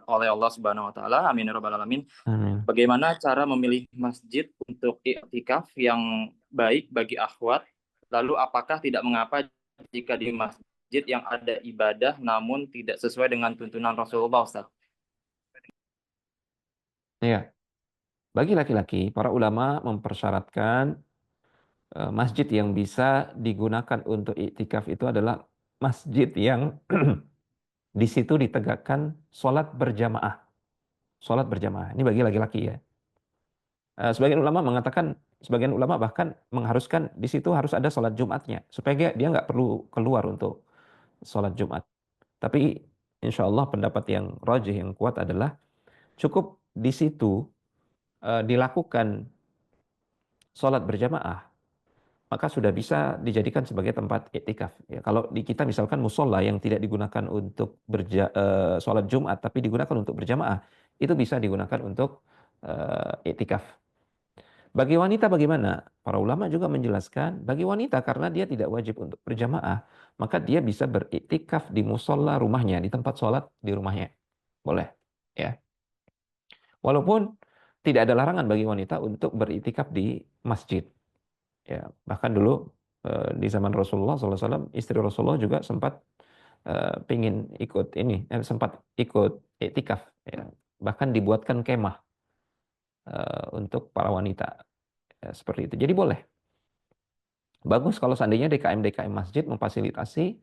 oleh Allah Subhanahu wa Ta'ala. Amin ya Rabbal 'Alamin. Amin. Bagaimana cara memilih masjid untuk i'tikaf yang baik bagi akhwat? Lalu apakah tidak mengapa jika di masjid yang ada ibadah namun tidak sesuai dengan tuntunan Rasulullah, Ustaz? Ya. Bagi laki-laki, para ulama mempersyaratkan masjid yang bisa digunakan untuk iktikaf itu adalah masjid yang Di situ ditegakkan sholat berjamaah. Sholat berjamaah. Ini bagi laki-laki ya. Sebagian ulama mengatakan, sebagian ulama bahkan mengharuskan di situ harus ada sholat Jumatnya. Supaya dia nggak perlu keluar untuk sholat Jumat. Tapi insya Allah pendapat yang rajih, yang kuat adalah cukup di situ dilakukan sholat berjamaah, maka sudah bisa dijadikan sebagai tempat iktikaf. Ya, kalau di kita misalkan musola yang tidak digunakan untuk sholat Jumat, tapi digunakan untuk berjamaah, itu bisa digunakan untuk iktikaf. Bagi wanita bagaimana? Para ulama juga menjelaskan, bagi wanita karena dia tidak wajib untuk berjamaah, maka dia bisa beriktikaf di musola rumahnya, di tempat sholat di rumahnya. Boleh. Ya. Walaupun tidak ada larangan bagi wanita untuk beriktikaf di masjid. Ya, bahkan dulu di zaman Rasulullah SAW, istri Rasulullah juga sempat pingin ikut ini, sempat ikut iktikaf. Ya. Bahkan dibuatkan kemah untuk para wanita. Ya, seperti itu. Jadi boleh. Bagus kalau seandainya DKM masjid memfasilitasi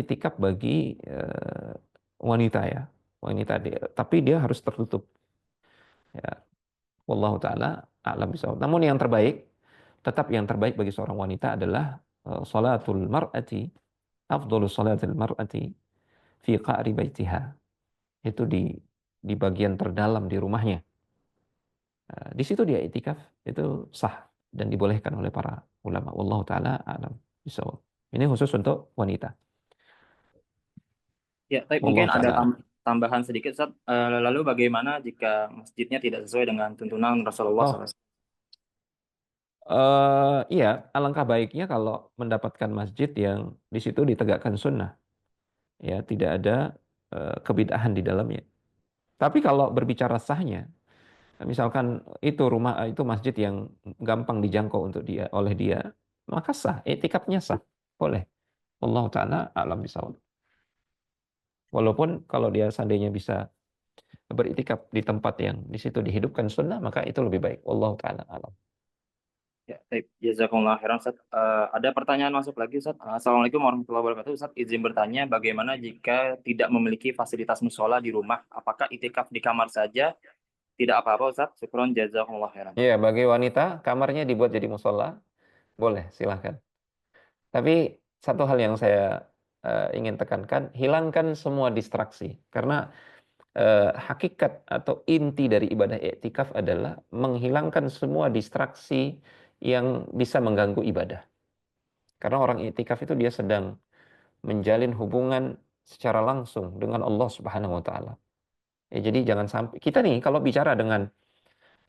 iktikaf bagi wanita ya. Wanita tapi dia harus tertutup. Ya. Wallahu taala a'lam bishawab. Namun yang terbaik, tetap yang terbaik bagi seorang wanita adalah salatul mar'ati, afdhalus salatil mar'ati fi qa'ri baitiha. Itu di bagian terdalam di rumahnya. Di situ dia iktikaf, itu sah dan dibolehkan oleh para ulama. Wallahu taala a'lam bishawab. Ini khusus untuk wanita. Ya, tapi mungkin Wallahu ada taala. tambahan sedikit, Ustaz. Lalu bagaimana jika masjidnya tidak sesuai dengan tuntunan Rasulullah Oh, SAW? iya, alangkah baiknya kalau mendapatkan masjid yang di situ ditegakkan sunnah. Ya, tidak ada kebid'ahan di dalamnya. Tapi kalau berbicara sahnya, misalkan itu masjid yang gampang dijangkau untuk dia oleh dia, maka sah, iktikafnya sah, boleh. Allah taala alam bisawab. Walaupun kalau dia seandainya bisa beriktikaf di tempat yang di situ dihidupkan sunnah, maka itu lebih baik. Allah taala alam. Ya, baik. Jazakumullah khairan, Ustaz. Ada pertanyaan masuk lagi, Ustaz. Assalamualaikum warahmatullahi wabarakatuh. Ustaz, izin bertanya, bagaimana jika tidak memiliki fasilitas musola di rumah? Apakah itikaf di kamar saja? Tidak apa-apa, Ustaz. Syukron, jazakumullah khairan. Iya, bagi wanita kamarnya dibuat jadi musola, boleh, silahkan. Tapi satu hal yang saya ingin tekankan, hilangkan semua distraksi. Karena hakikat atau inti dari ibadah iktikaf adalah menghilangkan semua distraksi yang bisa mengganggu ibadah. Karena orang iktikaf itu dia sedang menjalin hubungan secara langsung dengan Allah Subhanahu wa taala. Ya, jadi jangan sampai kita nih kalau bicara dengan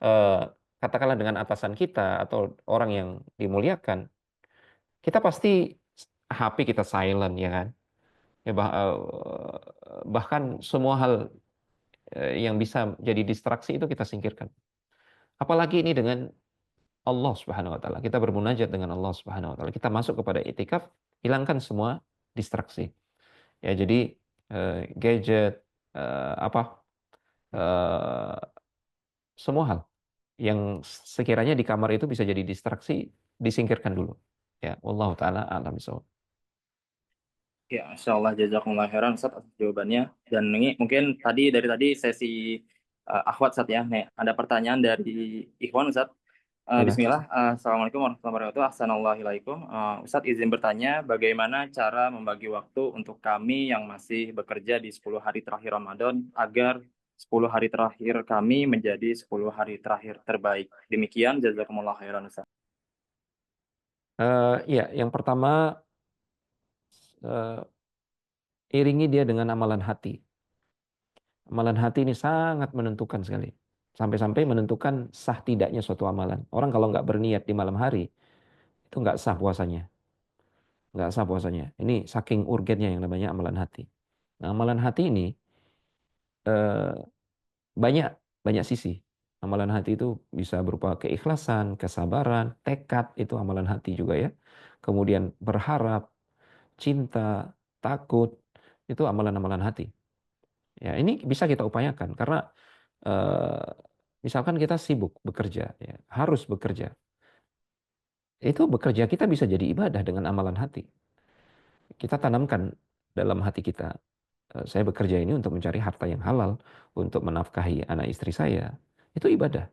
eh, katakanlah dengan atasan kita atau orang yang dimuliakan, kita pasti HP kita silent ya kan. Ya, bahkan semua hal yang bisa jadi distraksi itu kita singkirkan. Apalagi ini dengan Allah Subhanahu wa taala. Kita bermunajat dengan Allah Subhanahu wa taala. Kita masuk kepada itikaf, hilangkan semua distraksi. Ya, jadi gadget apa semua hal yang sekiranya di kamar itu bisa jadi distraksi disingkirkan dulu. Ya, wallahu taala a'lam bishawab. Ya, Insya Allah jazakumullah khairan, Ustaz, atas jawabannya. Dan ini mungkin dari tadi sesi akhwat, Ustaz, ya. Nih, ada pertanyaan dari Ikhwan, Ustaz. Bismillah. Bismillah. Assalamualaikum warahmatullahi wabarakatuh. Assalamualaikum. Ustadz izin bertanya, bagaimana cara membagi waktu untuk kami yang masih bekerja di 10 hari terakhir Ramadan agar 10 hari terakhir kami menjadi 10 hari terakhir terbaik. Demikian, jazakumullah khairan, Ustadz. Ya, yang pertama iringi dia dengan amalan hati. Amalan hati ini sangat menentukan sekali. Sampai-sampai menentukan sah tidaknya suatu amalan. Orang kalau nggak berniat di malam hari, itu nggak sah puasanya. Nggak sah puasanya. Ini saking urgennya yang namanya amalan hati. Nah, amalan hati ini eh, banyak banyak sisi. Amalan hati itu bisa berupa keikhlasan, kesabaran, tekad, itu amalan hati juga ya. Kemudian berharap, cinta, takut, itu amalan-amalan hati. Ya, ini bisa kita upayakan karena misalkan kita sibuk bekerja, ya, harus bekerja. Itu bekerja kita bisa jadi ibadah dengan amalan hati. Kita tanamkan dalam hati kita. saya bekerja ini untuk mencari harta yang halal, untuk menafkahi anak istri saya. Itu ibadah.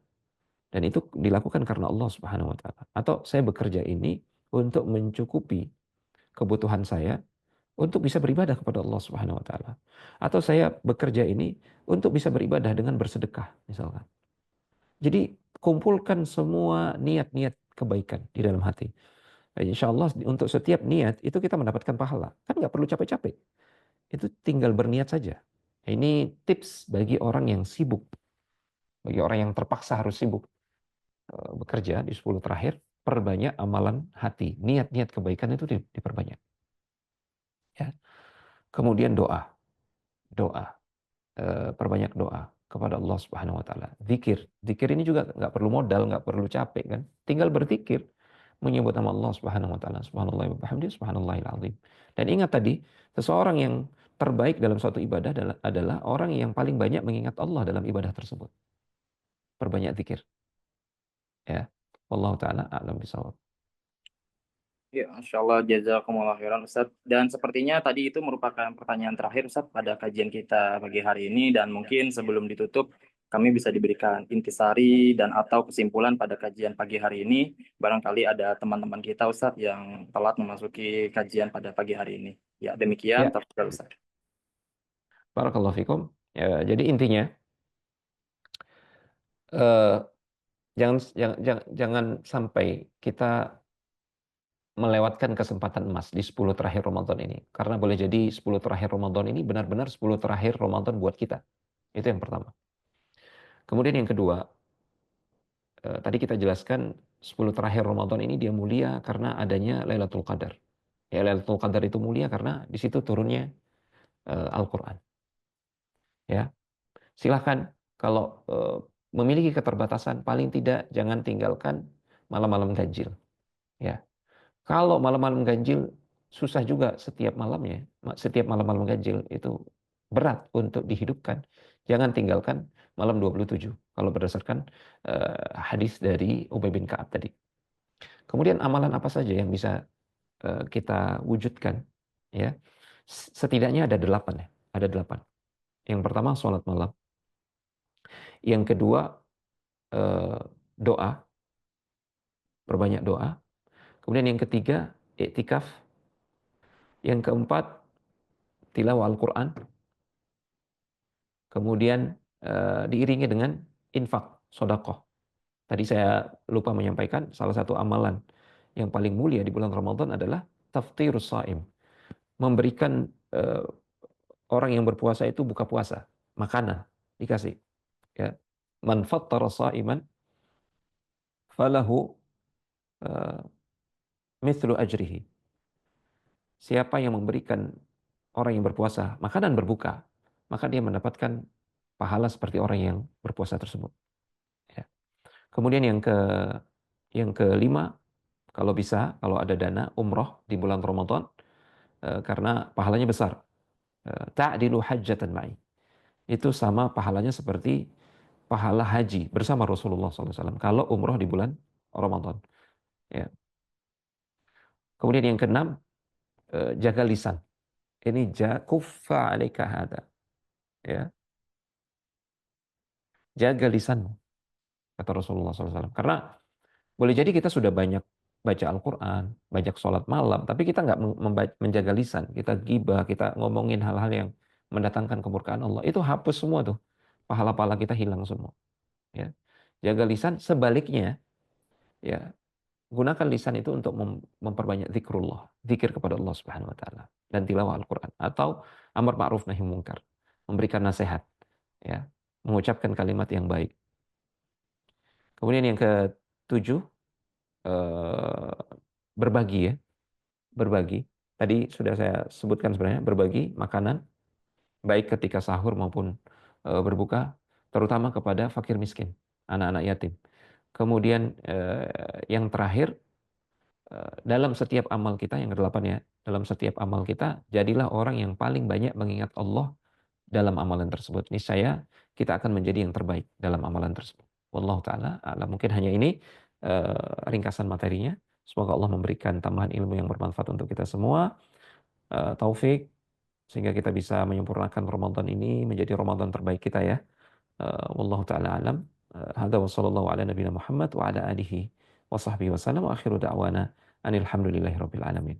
Dan itu dilakukan karena Allah Subhanahu wa taala. Atau saya bekerja ini untuk mencukupi kebutuhan saya untuk bisa beribadah kepada Allah Subhanahu wa taala. Atau saya bekerja ini untuk bisa beribadah dengan bersedekah misalkan. Jadi kumpulkan semua niat-niat kebaikan di dalam hati. Insya Allah untuk setiap niat itu kita mendapatkan pahala. Kan nggak perlu capek-capek. Itu tinggal berniat saja. Ini tips bagi orang yang sibuk. Bagi orang yang terpaksa harus sibuk bekerja di 10 terakhir, perbanyak amalan hati. Niat-niat kebaikan itu diperbanyak. Ya. Kemudian doa. Doa. Perbanyak doa kepada Allah Subhanahu wa taala. Zikir. Zikir ini juga nggak perlu modal, nggak perlu capek kan. Tinggal berzikir menyebut nama Allah Subhanahu wa taala. Subhanallah wa bihamdihi subhanallahil azim. Dan ingat tadi, seseorang yang terbaik dalam suatu ibadah adalah orang yang paling banyak mengingat Allah dalam ibadah tersebut. Perbanyak zikir. Ya. Wallahu taala a'lam bishawab. Ya, Insya Allah jazakumullah khairan Ustaz. Dan sepertinya tadi itu merupakan pertanyaan terakhir Ustaz pada kajian kita pagi hari ini, dan mungkin sebelum ditutup kami bisa diberikan intisari dan atau kesimpulan pada kajian pagi hari ini. Barangkali ada teman-teman kita Ustaz yang telat memasuki kajian pada pagi hari ini. Ya, demikian Ya, tafadhol Ustaz. barakallahu fikum. Ya, jadi intinya eh, jangan sampai kita melewatkan kesempatan emas di 10 terakhir Ramadan ini. Karena boleh jadi 10 terakhir Ramadan ini benar-benar 10 terakhir Ramadan buat kita. Itu yang pertama. Kemudian yang kedua, tadi kita jelaskan 10 terakhir Ramadan ini dia mulia karena adanya Lailatul Qadar. Ya, Lailatul Qadar itu mulia karena di situ turunnya Al-Quran. Ya, silahkan kalau memiliki keterbatasan, paling tidak jangan tinggalkan malam-malam ganjil. Ya, kalau malam-malam ganjil susah juga setiap malamnya, setiap malam-malam ganjil itu berat untuk dihidupkan. Jangan tinggalkan malam 27 kalau berdasarkan hadis dari Ubay bin Ka'ab tadi. Kemudian amalan apa saja yang bisa kita wujudkan? Ya, setidaknya ada 8 ya, ada 8. Yang pertama sholat malam, yang kedua doa, perbanyak doa. Kemudian yang ketiga iktikaf, yang keempat tilawah Al-Quran. Kemudian diiringi dengan infak, sodakoh. Tadi saya lupa menyampaikan, salah satu amalan yang paling mulia di bulan Ramadan adalah taftirus shaim. Memberikan orang yang berpuasa itu buka puasa, makanan, dikasih. Ya. Man fattara shaiman falahu mithlu ajrihi. Siapa yang memberikan orang yang berpuasa makanan berbuka, maka dia mendapatkan pahala seperti orang yang berpuasa tersebut. Ya. Kemudian yang kelima, kalau bisa, kalau ada dana umroh di bulan Ramadan, karena pahalanya besar. Ta'dilu hajjatan ma'i. Itu sama pahalanya seperti pahala haji bersama Rasulullah SAW. Kalau umroh di bulan Ramadan. Ya. Kemudian yang keenam, jaga lisan. Ini kuffa alaika hada. Ya. Jaga lisanmu, kata Rasulullah SAW. Karena boleh jadi kita sudah banyak baca Al-Quran, banyak sholat malam, tapi kita nggak menjaga lisan. Kita gibah, kita ngomongin hal-hal yang mendatangkan kemurkaan Allah. Itu hapus semua tuh. Pahala-pahala kita hilang semua. Ya. Jaga lisan, sebaliknya, ya gunakan lisan itu untuk memperbanyak zikrullah, zikir kepada Allah Subhanahu wa taala dan tilawah Al-Qur'an atau amar ma'ruf nahi munkar, memberikan nasihat, ya, mengucapkan kalimat yang baik. Kemudian yang ketujuh, berbagi ya, berbagi. Tadi sudah saya sebutkan sebenarnya, berbagi makanan baik ketika sahur maupun berbuka, terutama kepada fakir miskin, anak-anak yatim. Kemudian yang terakhir, dalam setiap amal kita, yang kedelapan ya, dalam setiap amal kita, jadilah orang yang paling banyak mengingat Allah dalam amalan tersebut. Niscaya kita akan menjadi yang terbaik dalam amalan tersebut. Wallahu ta'ala a'lam. Mungkin hanya ini ringkasan materinya. Semoga Allah memberikan tambahan ilmu yang bermanfaat untuk kita semua. Taufik, sehingga kita bisa menyempurnakan Ramadan ini menjadi Ramadan terbaik kita ya. Wallahu taala alam. Hadza wa sallallahu ala nabiyina Muhammad wa ala alihi wa sahbihi wasallam wa akhiru da'wana anil hamdulillahi rabbil alamin.